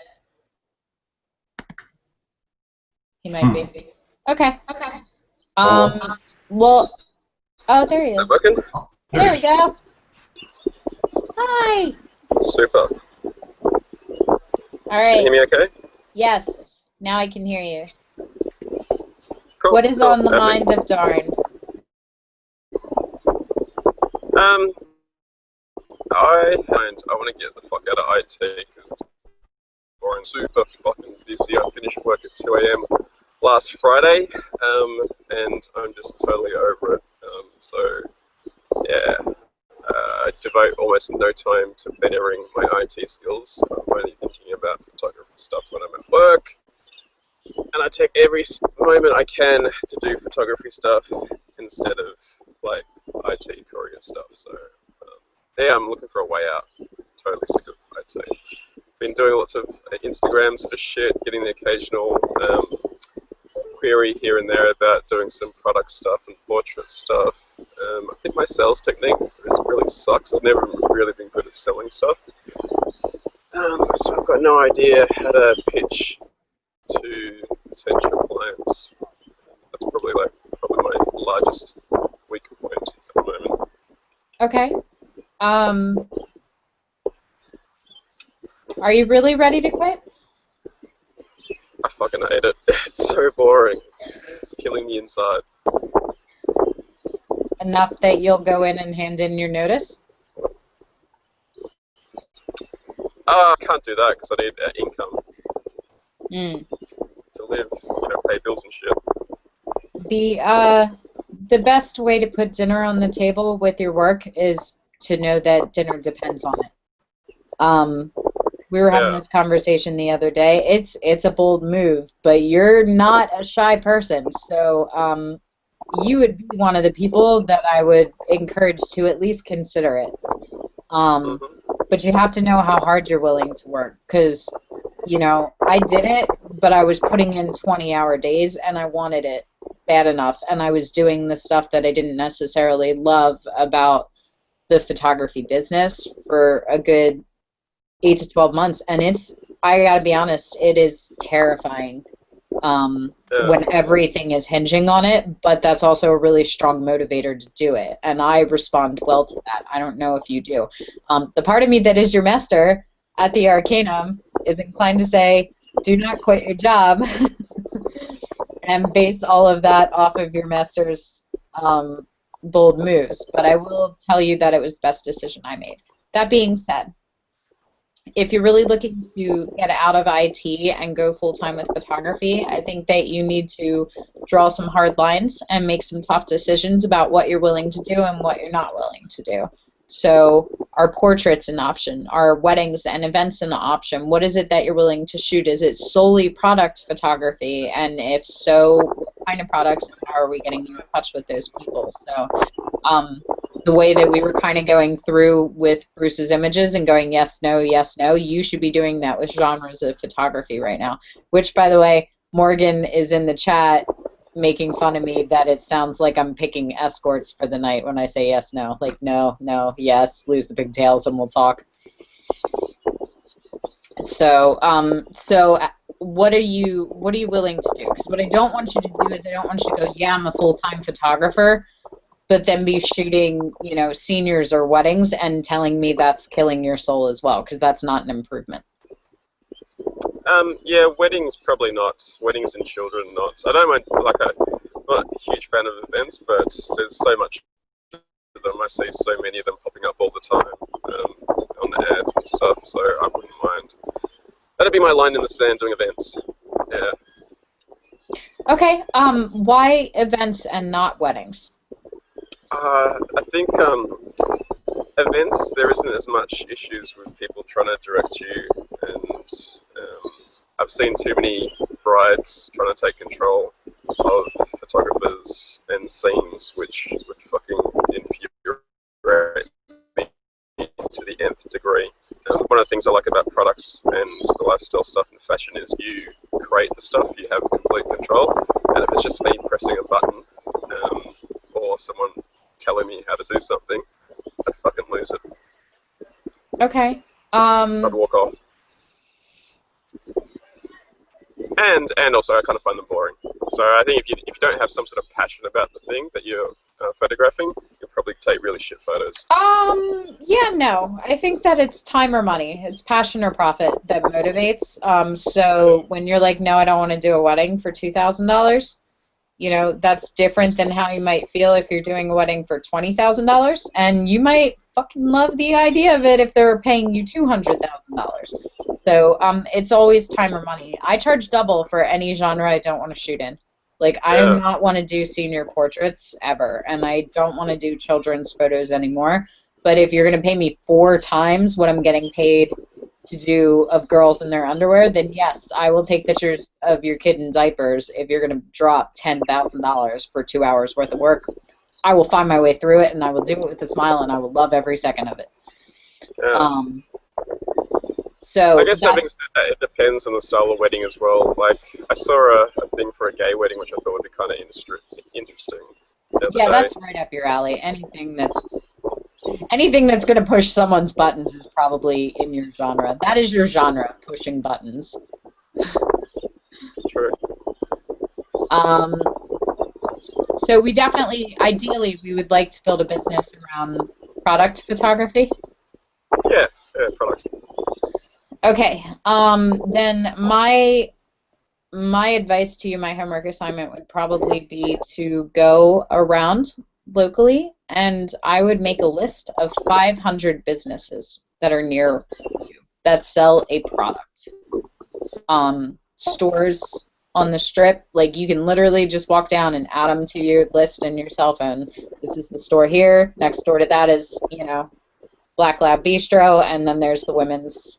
He might be. Okay. Well, oh, there he is. Working? There we go. Hi. Super. All right. Can you hear me okay? Yes. Now I can hear you. Cool. What is cool. on the mind of Darn? I want to get the fuck out of IT because it's boring. Super fucking busy. I finished work at 2 a.m. last Friday, and I'm just totally over it. So, yeah, I devote almost no time to bettering my IT skills. I'm only thinking about photography stuff when I'm at work, and I take every moment I can to do photography stuff instead of like IT career stuff. So, yeah, I'm looking for a way out. Totally sick of IT. Been doing lots of Instagram sort of shit, getting the occasional query here and there about doing some product stuff and portrait stuff. I think my sales technique really sucks. I've never really been good at selling stuff. So I've got no idea how to pitch to potential clients. That's probably my largest weak point at the moment. Okay. Are you really ready to quit? I fucking hate it. It's so boring. It's killing me inside. Enough that you'll go in and hand in your notice? I can't do that because I need income to live, pay bills and shit. The best way to put dinner on the table with your work is to know that dinner depends on it. We were having this conversation the other day. It's a bold move, but you're not a shy person, so you would be one of the people that I would encourage to at least consider it. But you have to know how hard you're willing to work, because I did it, but I was putting in 20-hour days, and I wanted it bad enough, and I was doing the stuff that I didn't necessarily love about the photography business for a good 8 to 12 months, and I gotta be honest, it is terrifying when everything is hinging on it, but that's also a really strong motivator to do it, and I respond well to that. I don't know if you do. The part of me that is your master at the Arcanum is inclined to say, do not quit your job and base all of that off of your master's bold moves, but I will tell you that it was the best decision I made. That being said, if you're really looking to get out of IT and go full-time with photography, I think that you need to draw some hard lines and make some tough decisions about what you're willing to do and what you're not willing to do. So are portraits an option? Are weddings and events an option? What is it that you're willing to shoot? Is it solely product photography? And if so, what kind of products, and how are we getting in touch with those people? So the way that we were kind of going through with Bruce's images and going yes, no, you should be doing that with genres of photography right now. Which, by the way, Morgan is in the chat making fun of me that it sounds like I'm picking escorts for the night when I say yes, no. Like, no, yes, lose the pigtails and we'll talk. So, what are you willing to do? Because what I don't want you to do is I don't want you to go, yeah, I'm a full-time photographer, but then be shooting, you know, seniors or weddings and telling me that's killing your soul as well, because that's not an improvement. Yeah, weddings probably not. Weddings and children not. I don't mind. Like, I'm not a huge fan of events, but there's so much of them. I see so many of them popping up all the time on the ads and stuff. So I wouldn't mind. That'd be my line in the sand, doing events. Yeah. Okay. Why events and not weddings? I think events, there isn't as much issues with people trying to direct you, and I've seen too many brides trying to take control of photographers and scenes, which would fucking infuriate me to the nth degree. One of the things I like about products and the lifestyle stuff and fashion is you create the stuff, you have complete control, and if it's just me pressing a button or someone telling me how to do something, I'd fucking lose it. Okay. I'd walk off. And also I kind of find them boring. So I think if you don't have some sort of passion about the thing that you're photographing, you'll probably take really shit photos. Yeah, no. I think that it's time or money. It's passion or profit that motivates. So when you're like, no, I don't want to do a wedding for $2,000, you know, that's different than how you might feel if you're doing a wedding for $20,000, and you might fucking love the idea of it if they're paying you $200,000. So it's always time or money. I charge double for any genre I don't want to shoot in. Like, I do not want to do senior portraits ever, and I don't want to do children's photos anymore. But if you're going to pay me 4 times what I'm getting paid to do of girls in their underwear, then yes, I will take pictures of your kid in diapers. If you're going to drop $10,000 for 2 hours worth of work, I will find my way through it, and I will do it with a smile, and I will love every second of it. Yeah. So I guess having said that, it depends on the style of wedding as well. Like, I saw a thing for a gay wedding, which I thought would be kind of interesting. Yeah, that's right up your alley. Anything that's going to push someone's buttons is probably in your genre. That is your genre, pushing buttons. True. So we definitely, ideally, we would like to build a business around product photography. Yeah, product. Okay. Then my advice to you, my homework assignment would probably be to go around locally, and I would make a list of 500 businesses that are near you that sell a product. Stores on the strip, like, you can literally just walk down and add them to your list in your cell phone. This is the store here. Next door to that is, you know, Black Lab Bistro, and then there's the women's,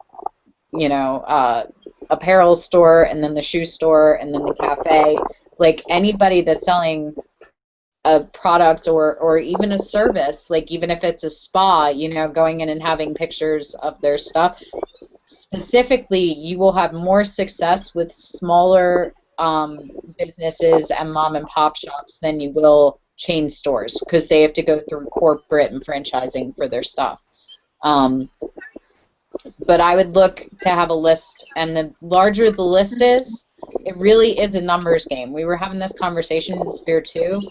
you know, apparel store, and then the shoe store, and then the cafe. Like, anybody that's selling a product or even a service, like, even if it's a spa, you know, going in and having pictures of their stuff. Specifically, you will have more success with smaller businesses and mom and pop shops than you will chain stores, because they have to go through corporate and franchising for their stuff. But I would look to have a list, and the larger the list is, it really is a numbers game. We were having this conversation in Sphere 2.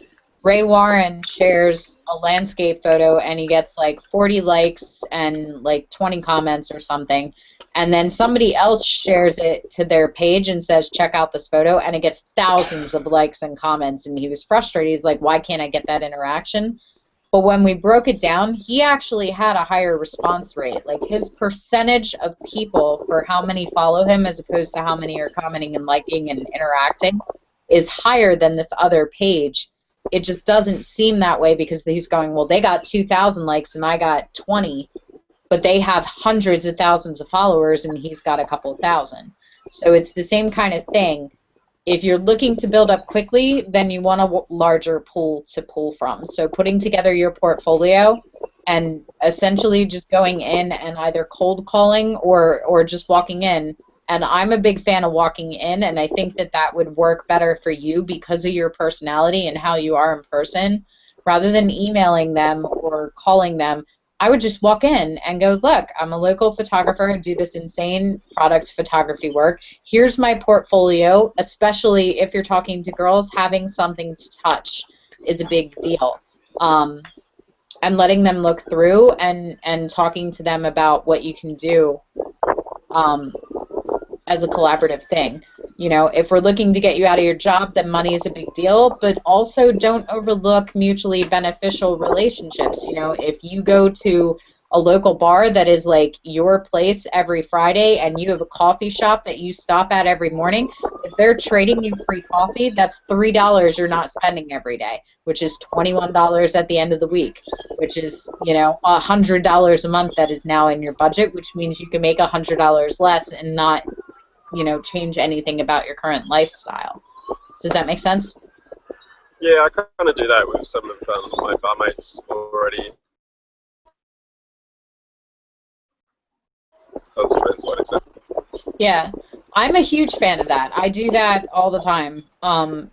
Ray Warren shares a landscape photo, and he gets like 40 likes and like 20 comments or something. And then somebody else shares it to their page and says, check out this photo, and it gets thousands of likes and comments. And he was frustrated. He's like, why can't I get that interaction? But when we broke it down, he actually had a higher response rate. Like, his percentage of people for how many follow him as opposed to how many are commenting and liking and interacting is higher than this other page. It just doesn't seem that way because he's going, well, they got 2,000 likes and I got 20, but they have hundreds of thousands of followers and he's got a couple thousand. So it's the same kind of thing. If you're looking to build up quickly, then you want a larger pool to pull from. So putting together your portfolio and essentially just going in and either cold calling or just walking in. And I'm a big fan of walking in, and I think that that would work better for you because of your personality and how you are in person. Rather than emailing them or calling them, I would just walk in and go, look, I'm a local photographer and do this insane product photography work. Here's my portfolio, especially if you're talking to girls, having something to touch is a big deal. and letting them look through and talking to them about what you can do as a collaborative thing. You know, if we're looking to get you out of your job, then money is a big deal, but also don't overlook mutually beneficial relationships. You know, if you go to a local bar that is like your place every Friday and you have a coffee shop that you stop at every morning, if they're trading you free coffee, that's $3 you're not spending every day, which is $21 at the end of the week, which is, you know, $100 a month that is now in your budget, which means you can make $100 less and not, you know, change anything about your current lifestyle. Does that make sense? Yeah, I kind of do that with some of my barmates already. Those friends, like I said. Yeah, I'm a huge fan of that. I do that all the time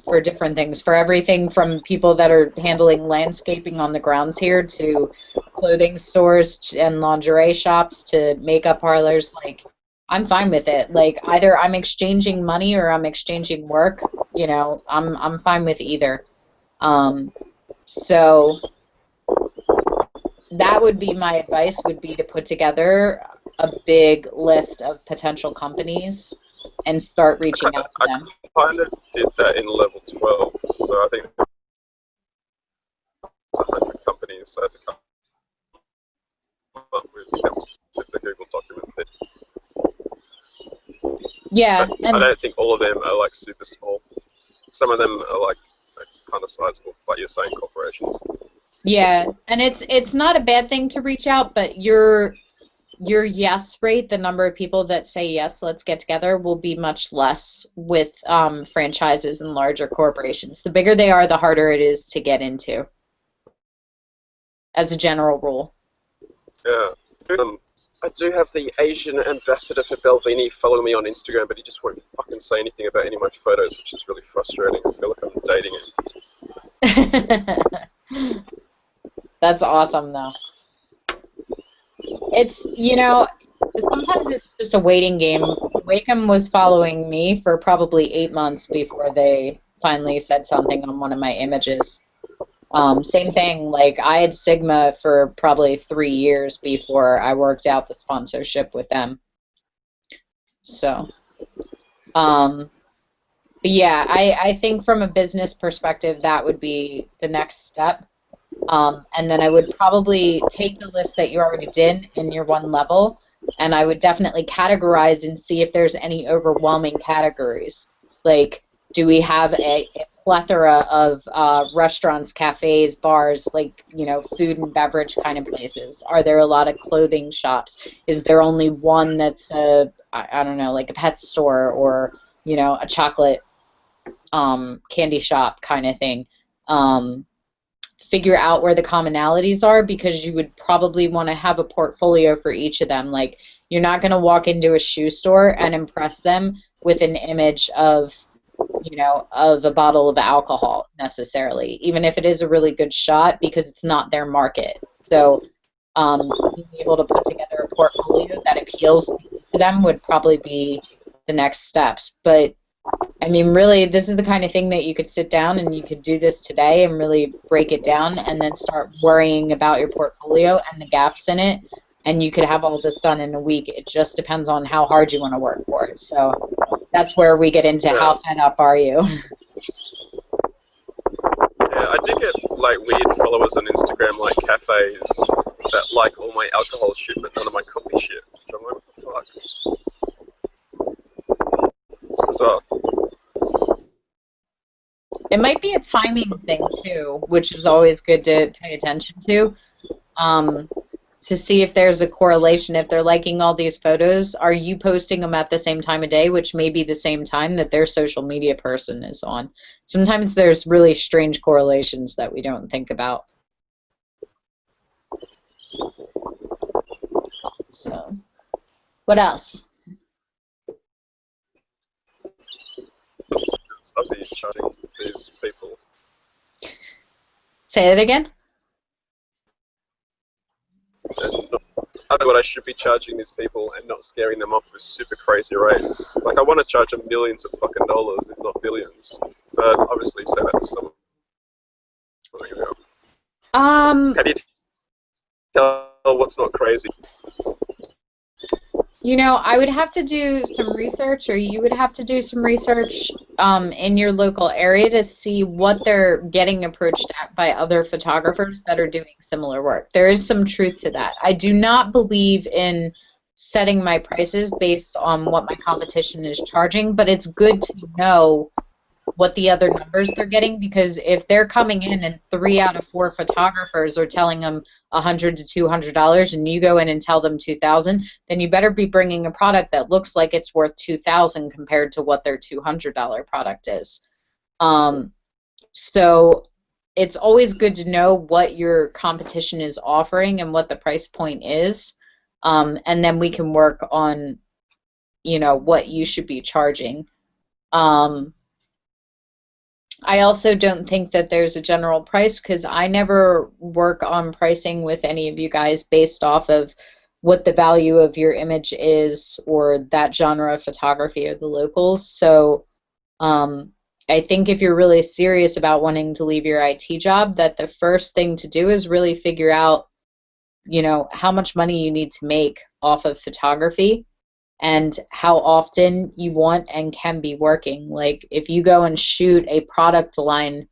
for different things, for everything from people that are handling landscaping on the grounds here to clothing stores and lingerie shops to makeup parlors. Like, I'm fine with it. Like, either I'm exchanging money or I'm exchanging work. You know, I'm fine with either. So that would be my advice, would be to put together a big list of potential companies and start reaching out to them. I kind of did that in level 12, so I think there's 100 companies, so I had to come up with the Google document. Yeah, I don't think all of them are like super small. Some of them are like kind of sizable, like you're saying, corporations. yeah, and it's not a bad thing to reach out, but your yes rate, the number of people that say yes, let's get together, will be much less with franchises and larger corporations. The bigger they are, the harder it is to get into, as a general rule. Yeah. I do have the Asian ambassador for Belvini following me on Instagram, but he just won't fucking say anything about any of my photos, which is really frustrating. I feel like I'm dating him. That's awesome, though. It's, you know, sometimes it's just a waiting game. Wacom was following me for probably 8 months before they finally said something on one of my images. Same thing, like I had Sigma for probably 3 years before I worked out the sponsorship with them. So, but yeah, I think from a business perspective, that would be the next step. And then I would probably take the list that you already did in your one level, and I would definitely categorize and see if there's any overwhelming categories. Like, do we have a plethora of restaurants, cafes, bars, like, you know, food and beverage kind of places? Are there a lot of clothing shops? Is there only one that's I don't know, like a pet store or, you know, a chocolate candy shop kind of thing? Figure out where the commonalities are, because you would probably want to have a portfolio for each of them. Like, you're not going to walk into a shoe store and impress them with an image of, you know, of a bottle of alcohol necessarily, even if it is a really good shot, because it's not their market. So being able to put together a portfolio that appeals to them would probably be the next steps. But I mean, really, this is the kind of thing that you could sit down and you could do this today and really break it down and then start worrying about your portfolio and the gaps in it, and you could have all this done in a week. It just depends on how hard you want to work for it. So that's where we get into how fed up are you. Yeah, I do get like weird followers on Instagram, like cafes that like all my alcohol shit but none of my coffee shit. So I'm like, what the fuck? It's bizarre. It might be a timing thing too, which is always good to pay attention to see if there's a correlation. If they're liking all these photos, are you posting them at the same time of day, which may be the same time that their social media person is on? Sometimes there's really strange correlations that we don't think about. So, what else? I'll be charging these people. Say it again? I know what I should be charging these people and not scaring them off with super crazy rates. Like, I want to charge them millions of fucking dollars, if not billions. But obviously say that to someone. Um, How do you tell what's not crazy? You know, I would have to do some research, or you would have to do some research in your local area to see what they're getting approached at by other photographers that are doing similar work. There is some truth to that. I do not believe in setting my prices based on what my competition is charging, but it's good to know what the other numbers they're getting, because if they're coming in and 3 out of 4 photographers are telling them $100 to $200 and you go in and tell them 2,000, then you better be bringing a product that looks like it's worth 2,000 compared to what their $200 product is. So it's always good to know what your competition is offering and what the price point is, and then we can work on, you know, what you should be charging. I also don't think that there's a general price, because I never work on pricing with any of you guys based off of what the value of your image is or that genre of photography or the locals. So I think if you're really serious about wanting to leave your IT job, that the first thing to do is really figure out, you know, how much money you need to make off of photography and how often you want and can be working. Like if you go and shoot a product line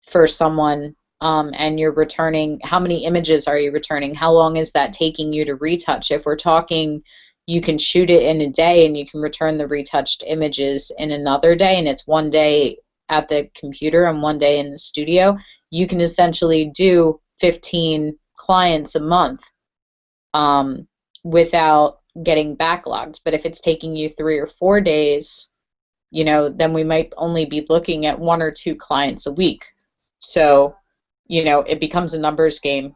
for someone, and you're returning, how many images are you returning? How long is that taking you to retouch? If we're talking you can shoot it in a day and you can return the retouched images in another day, and it's one day at the computer and one day in the studio, you can essentially do 15 clients a month without getting backlogged. But if it's taking you 3 or 4 days, you know, then we might only be looking at 1 or 2 clients a week. So, you know, it becomes a numbers game.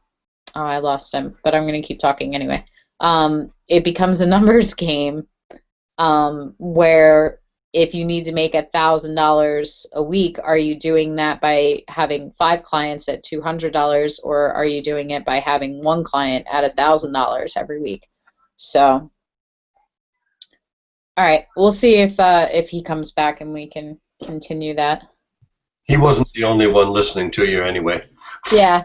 Oh, I lost him, but I'm going to keep talking anyway. It becomes a numbers game, where if you need to make $1,000 a week, are you doing that by having 5 clients at $200, or are you doing it by having 1 client at $1,000 every week? So, all right, we'll see if he comes back and we can continue that. He wasn't the only one listening to you anyway. Yeah.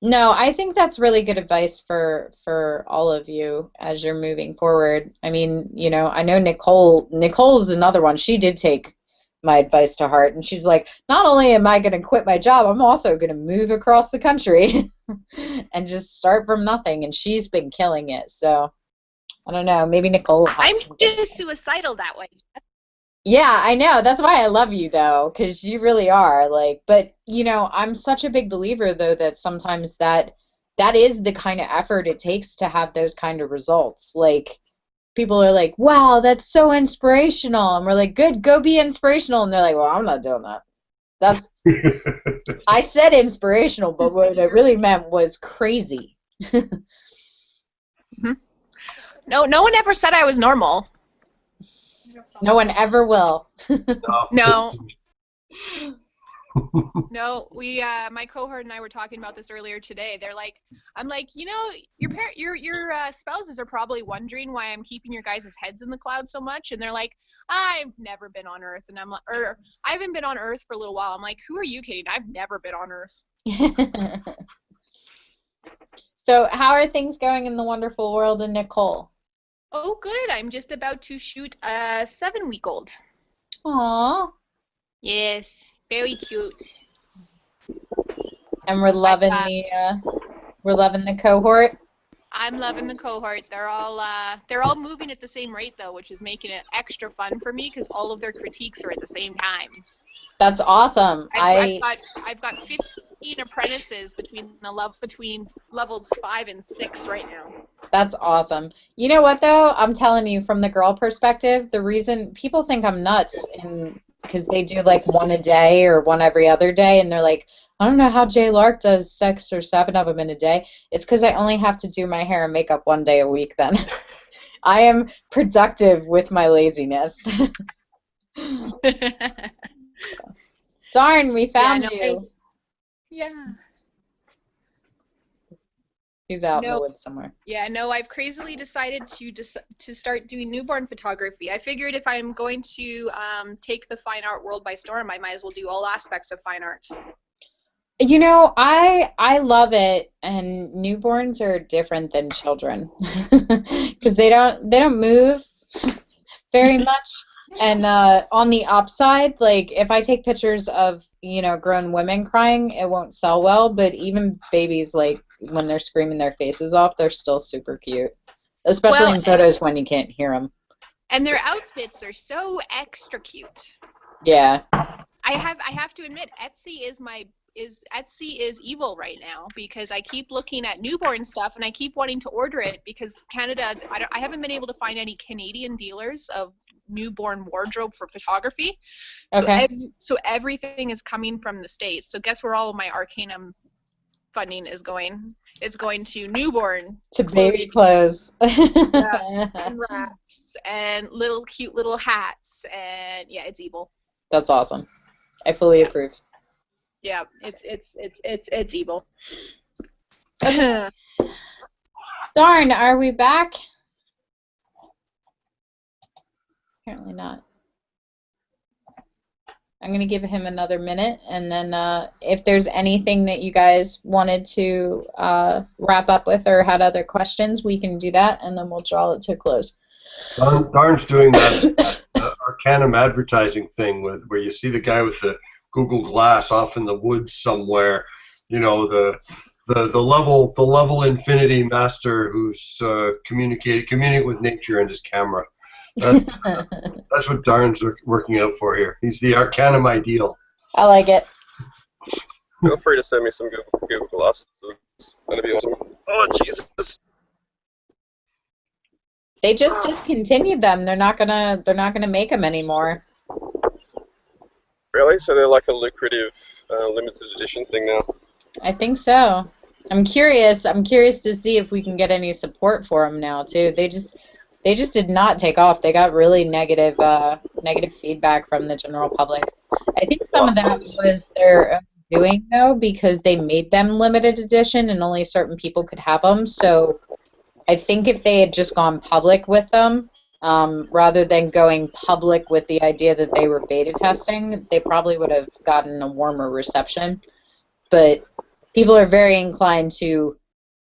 No, I think that's really good advice for all of you as you're moving forward. I mean, you know, I know Nicole's another one. She did take my advice to heart, and she's like, not only am I going to quit my job, I'm also going to move across the country and just start from nothing, and she's been killing it. So, I don't know, maybe Nicole. I'm just suicidal that way. Yeah, I know. That's why I love you, though, because you really are. Like, but you know, I'm such a big believer, though, that sometimes that is the kind of effort it takes to have those kind of results. Like, people are like, "Wow, that's so inspirational," and we're like, "Good, go be inspirational," and they're like, "Well, I'm not doing that." That's I said inspirational, but what it really meant was crazy. Mm-hmm. No one ever said I was normal. No one ever will. No. No, we my cohort and I were talking about this earlier today. They're like, I'm like, you know, your spouses are probably wondering why I'm keeping your guys' heads in the cloud so much, and they're like, I've never been on Earth, and I'm like, or I haven't been on Earth for a little while. I'm like, who are you kidding? I've never been on Earth. So, how are things going in the wonderful world of Nicole? Oh, good. I'm just about to shoot a 7-week-old. Aww. Yes, very cute. And we're loving the cohort. I'm loving the cohort. They're all moving at the same rate though, which is making it extra fun for me because all of their critiques are at the same time. That's awesome. I've got 15 apprentices between levels 5 and 6 right now. That's awesome. You know what though? I'm telling you, from the girl perspective, the reason people think I'm nuts because they do like 1 a day or 1 every other day, and they're like, I don't know how Jay Lark does 6 or 7 of them in a day. It's because I only have to do my hair and makeup 1 day a week then. I am productive with my laziness. Darn, we found you. Yeah. He's out in the Nope. woods somewhere. Yeah, no, I've crazily decided to start doing newborn photography. I figured if I'm going to take the fine art world by storm, I might as well do all aspects of fine art. You know, I love it, and newborns are different than children because they don't move very much. And on the upside, like if I take pictures of, grown women crying, it won't sell well, but even babies, like when they're screaming their faces off, they're still super cute, especially Well, in photos when you can't hear them. and their outfits are so extra cute. Yeah. I have to admit, Etsy is evil right now because I keep looking at newborn stuff and I keep wanting to order it because Canada, I haven't been able to find any Canadian dealers of newborn wardrobe for photography. So Okay. so everything is coming from the States. So guess where all of my Arcanum funding is going? It's going to newborn To baby clothes. and wraps and little cute little hats, and yeah, it's evil. That's awesome. I fully approve. Yeah, it's evil. Darn, are we back? Apparently not. I'm going to give him another minute, and then if there's anything that you guys wanted to wrap up with or had other questions, we can do that, and then we'll draw it to a close. Darn's doing that Arcanum advertising thing where you see the guy with the Google Glass off in the woods somewhere, the level infinity master who's communicating with nature and his camera. That's what Darn's working out for here. He's the Arcanum ideal. I like it. Feel free to send me some Google Glasses. That'd be awesome. Oh, Jesus. They just discontinued them. They're not gonna make them anymore. Really? So they're like a lucrative limited edition thing now? I think so. I'm curious. I'm curious to see if we can get any support for them now too. They just did not take off. They got really negative feedback from the general public. I think some of that was their own doing though, because they made them limited edition and only certain people could have them. So I think if they had just gone public with them, rather than going public with the idea that they were beta testing, they probably would have gotten a warmer reception. But people are very inclined to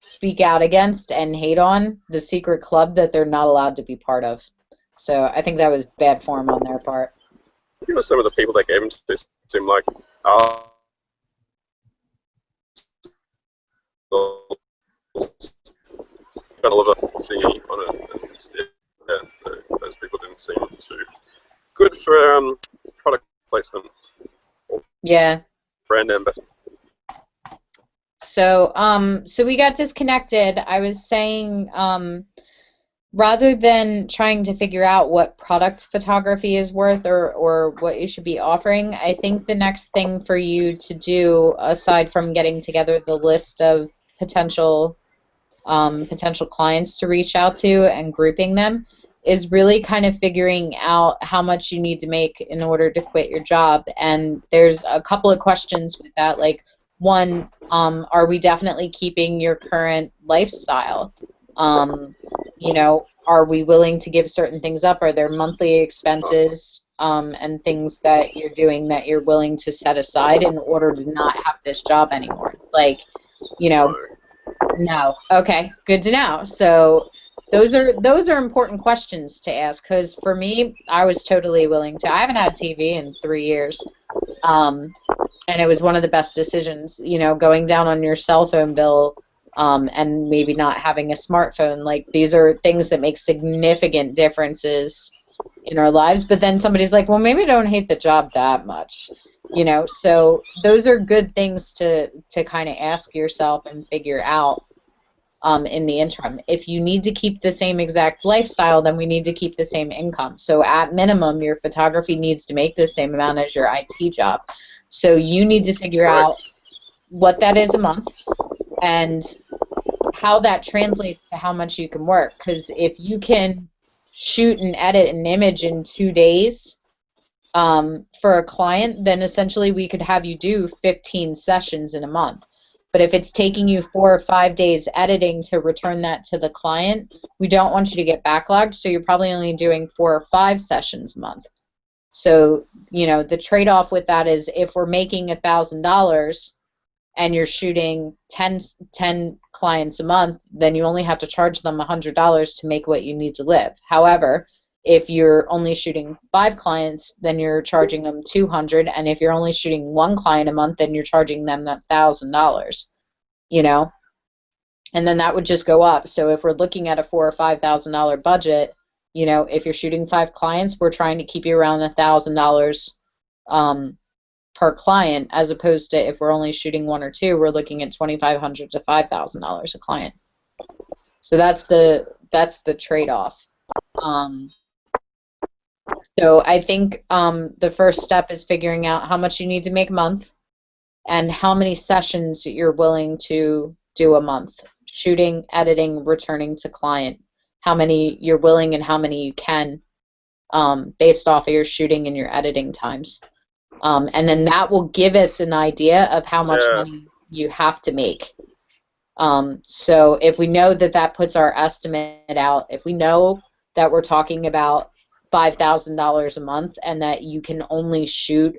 speak out against and hate on the secret club that they're not allowed to be part of. So I think that was bad form on their part. Some of the people that gave them to this seem like got a lot of thingy on it. Those people didn't seem too good for product placement. Yeah. Brand ambassador. So we got disconnected. I was saying, rather than trying to figure out what product photography is worth or what you should be offering, I think the next thing for you to do, aside from getting together the list of potential clients to reach out to and grouping them, is really kind of figuring out how much you need to make in order to quit your job. And there's a couple of questions with that, like, one, are we definitely keeping your current lifestyle? Are we willing to give certain things up? Are there monthly expenses and things that you're doing that you're willing to set aside in order to not have this job anymore? Like, no. Okay, good to know. So those are important questions to ask, because for me, I was totally willing to. I haven't had TV in 3 years. And it was one of the best decisions, going down on your cell phone bill and maybe not having a smartphone. Like, these are things that make significant differences in our lives. But then somebody's like, well, maybe I don't hate the job that much, So those are good things to kind of ask yourself and figure out in the interim. If you need to keep the same exact lifestyle, then we need to keep the same income. So at minimum, your photography needs to make the same amount as your IT job. So you need to figure out what that is a month and how that translates to how much you can work. Because if you can shoot and edit an image in 2 days for a client, then essentially we could have you do 15 sessions in a month. But if it's taking you 4 or 5 days editing to return that to the client, we don't want you to get backlogged, so you're probably only doing 4 or 5 sessions a month. So, you know, the trade-off with that is if we're making $1,000 and you're shooting 10 clients a month, then you only have to charge them $100 to make what you need to live. However, if you're only shooting 5 clients, then you're charging them $200, and if you're only shooting 1 client a month, then you're charging them $1,000, you know? And then that would just go up. So if we're looking at a $4,000 or $5,000 budget, you know, if you're shooting 5 clients, we're trying to keep you around $1,000 per client, as opposed to if we're only shooting 1 or 2, we're looking at $2,500 to $5,000 a client. So that's the trade-off. So I think the first step is figuring out how much you need to make a month and how many sessions you're willing to do a month. Shooting, editing, returning to client. How many you're willing and how many you can based off of your shooting and your editing times. And then that will give us an idea of how much money you have to make. So if we know that that puts our estimate out, if we know that we're talking about $5,000 a month and that you can only shoot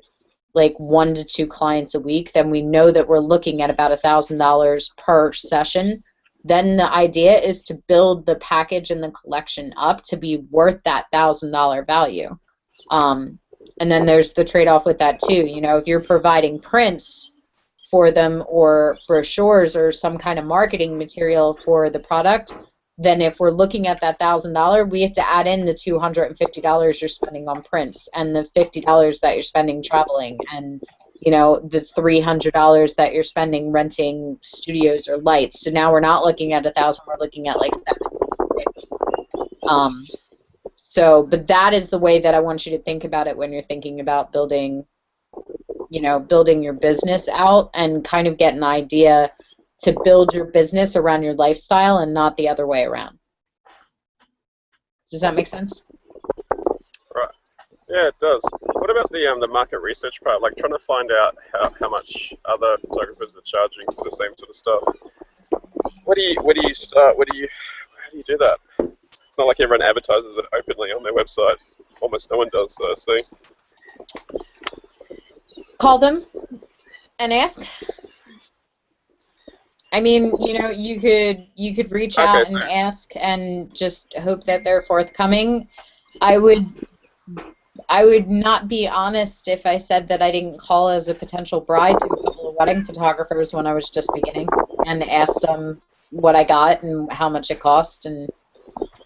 like 1 to 2 clients a week, then we know that we're looking at about $1,000 per session. Then the idea is to build the package and the collection up to be worth that $1,000 value. And then there's the trade-off with that too. You know, if you're providing prints for them or brochures or some kind of marketing material for the product, then if we're looking at that $1,000, we have to add in the $250 you're spending on prints and the $50 that you're spending traveling and, you know, the $300 that you're spending renting studios or lights. So now we're not looking at $1,000, we're looking at like $750. So, but that is the way that I want you to think about it when you're thinking about building, you know, building your business out and kind of get an idea to build your business around your lifestyle and not the other way around. Does that make sense? Right. Yeah, it does. What about the market research part? Like trying to find out how much other photographers are charging for the same sort of stuff. Where do you start? How do you do that? It's not like everyone advertises it openly on their website. Almost no one does, so. Call them and ask. I mean, you know, you could reach out and ask and just hope that they're forthcoming. I would not be honest if I said that I didn't call as a potential bride to a couple of wedding photographers when I was just beginning and asked them what I got and how much it cost, and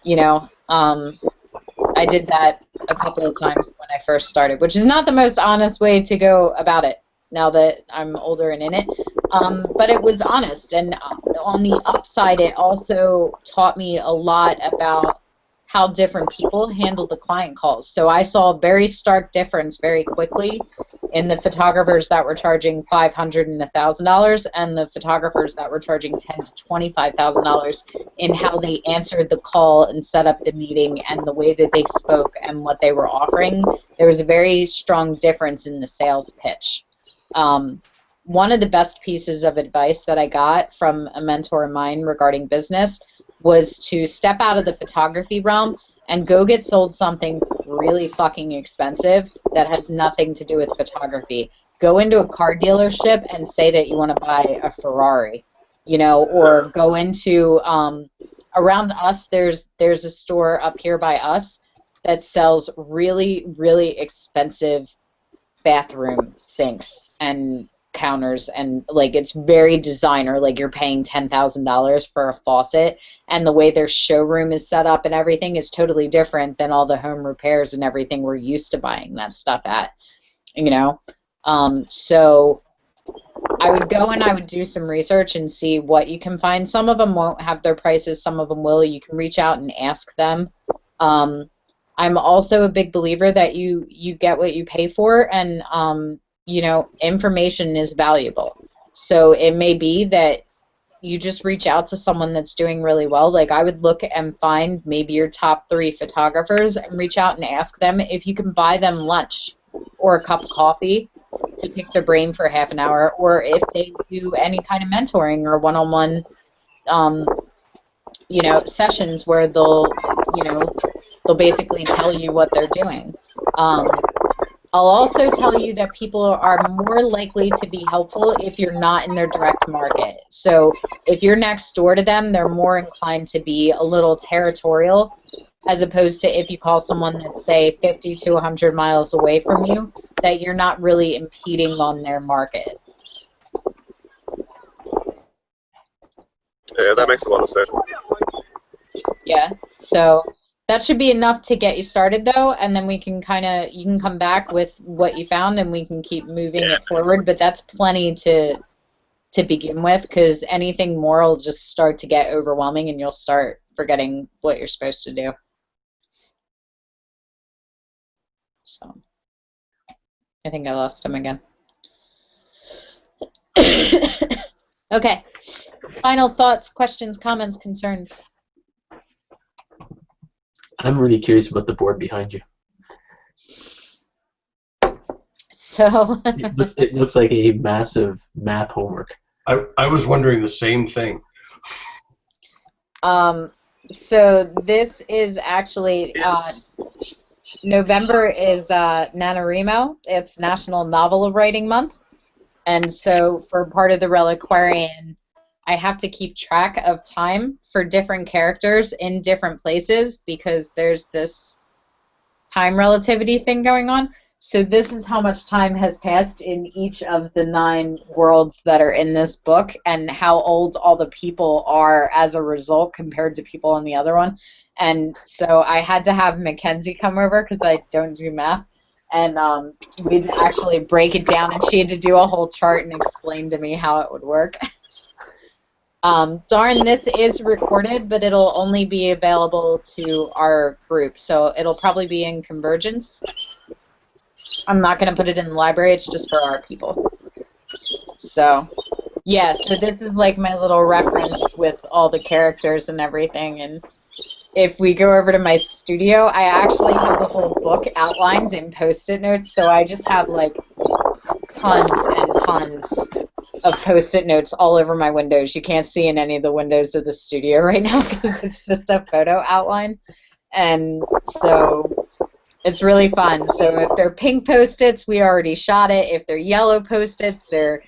you know, I did that a couple of times when I first started, which is not the most honest way to go about it now that I'm older and in it. But it was honest, and on the upside, it also taught me a lot about how different people handle the client calls. So I saw a very stark difference very quickly in the photographers that were charging $500 and $1,000 and the photographers that were charging $10,000 to $25,000 in how they answered the call and set up the meeting and the way that they spoke and what they were offering. There was a very strong difference in the sales pitch. One of the best pieces of advice that I got from a mentor of mine regarding business was to step out of the photography realm and go get sold something really fucking expensive that has nothing to do with photography. Go into a car dealership and say that you want to buy a Ferrari, you know, or go into, around us, there's a store up here by us that sells really, really expensive bathroom sinks and counters, and like it's very designer, like you're paying $10,000 for a faucet, and the way their showroom is set up and everything is totally different than all the home repairs and everything we're used to buying that stuff at, you know. So I would go and I would do some research and see what you can find. Some of them won't have their prices, some of them will. You can reach out and ask them. I'm also a big believer that you get what you pay for, and you know, information is valuable. So it may be that you just reach out to someone that's doing really well. Like I would look and find maybe your top 3 photographers and reach out and ask them if you can buy them lunch or a cup of coffee to pick their brain for half an hour, or if they do any kind of mentoring or one-on-one, sessions where they'll basically tell you what they're doing. I'll also tell you that people are more likely to be helpful if you're not in their direct market. So if you're next door to them, they're more inclined to be a little territorial, as opposed to if you call someone that's, say, 50 to 100 miles away from you, that you're not really impeding on their market. Yeah, that makes a lot of sense. Yeah, so that should be enough to get you started, though, and then you can come back with what you found, and we can keep moving it forward. But that's plenty to begin with, because anything more will just start to get overwhelming, and you'll start forgetting what you're supposed to do. So, I think I lost him again. Okay. Final thoughts, questions, comments, concerns. I'm really curious about the board behind you. So it looks like a massive math homework. I was wondering the same thing. So this is actually November is NaNoWriMo. It's National Novel Writing Month, and so for part of the Reliquarian, I have to keep track of time for different characters in different places because there's this time relativity thing going on. So this is how much time has passed in each of the 9 worlds that are in this book, and how old all the people are as a result compared to people on the other one. And so I had to have Mackenzie come over because I don't do math, and we'd actually break it down, and she had to do a whole chart and explain to me how it would work. Darn, this is recorded, but it'll only be available to our group, so it'll probably be in Convergence. I'm not going to put it in the library, it's just for our people. So, yeah, so this is like my little reference with all the characters and everything, and if we go over to my studio, I actually have the whole book outlined in Post-it notes, so I just have like tons and tons of Post-it notes all over my windows. You can't see in any of the windows of the studio right now because it's just a photo outline, and so it's really fun. So if they're pink Post-its, we already shot it. If they're yellow Post-its, they're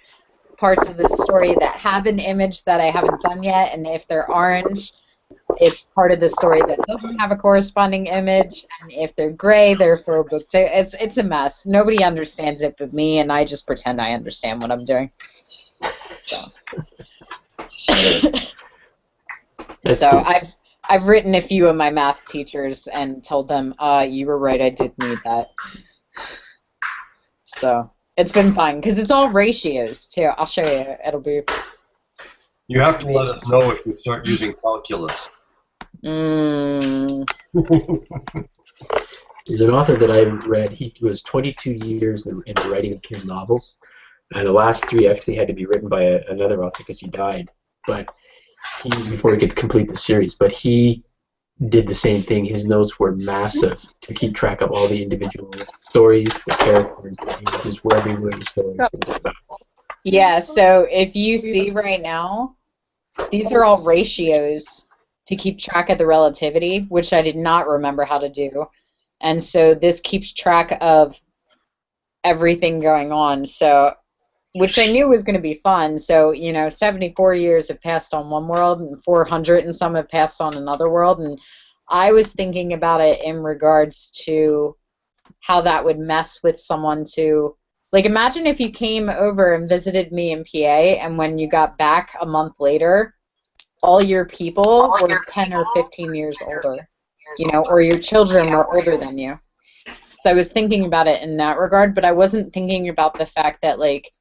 parts of the story that have an image that I haven't done yet, and if they're orange, it's part of the story that doesn't have a corresponding image, and if they're gray, they're for a book too. It's a mess. Nobody understands it but me, and I just pretend I understand what I'm doing. So, so I've written a few of my math teachers and told them, you were right, I did need that. So it's been fun because it's all ratios too. I'll show you. It'll be. You have to let us know if you start using calculus. There's an author that I read. He was 22 years in the writing of his novels, and the last 3 actually had to be written by another author because he died. But before he could complete the series, but he did the same thing. His notes were massive to keep track of all the individual stories, the characters, the images, where every word story, things like that. Yeah. So if you see right now, these are all ratios to keep track of the relativity, which I did not remember how to do, and so this keeps track of everything going on. So, which I knew was going to be fun. So, 74 years have passed on one world, and 400 and some have passed on another world, and I was thinking about it in regards to how that would mess with someone to, like, imagine if you came over and visited me in PA, and when you got back a month later, all your people were 10 or 15 years older, or your children were older than you. So I was thinking about it in that regard, but I wasn't thinking about the fact that, like,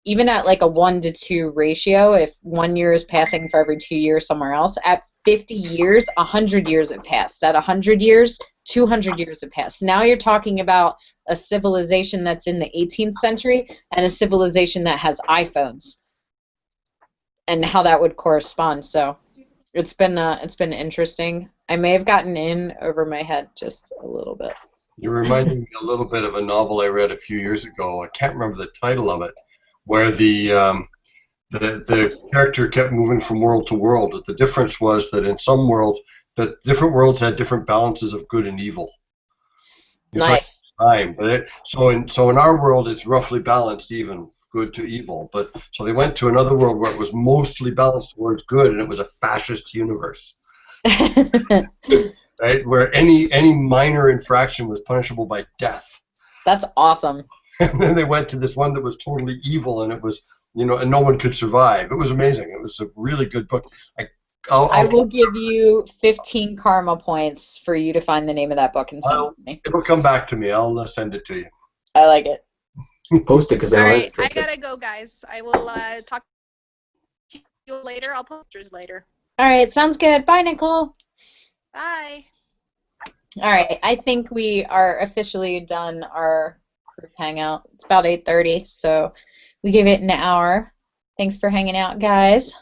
even at like a 1-to-2 ratio, if 1 year is passing for every 2 years somewhere else, at 50 years, 100 years have passed. At 100 years, 200 years have passed. Now you're talking about a civilization that's in the 18th century and a civilization that has iPhones, and how that would correspond. So it's been interesting. I may have gotten in over my head just a little bit. You're reminding me a little bit of a novel I read a few years ago. I can't remember the title of it, where the character kept moving from world to world. But the difference was that in some worlds, that different worlds had different balances of good and evil. You're talking Nice. time, but so in our world it's roughly balanced, even good to evil. But so they went to another world where it was mostly balanced towards good, and it was a fascist universe, right? Where any minor infraction was punishable by death. That's awesome. And then they went to this one that was totally evil, and it was, and no one could survive. It was amazing. It was a really good book. I will give you 15 karma points for you to find the name of that book and send it to me. It'll come back to me. I'll send it to you. I like it. Post it because All I right, like to I drink it. gotta go, guys. I will talk to you later. I'll post pictures later. All right, sounds good. Bye, Nicole. Bye. All right, I think we are officially done our group hangout. It's about 8:30, so we give it an hour. Thanks for hanging out, guys.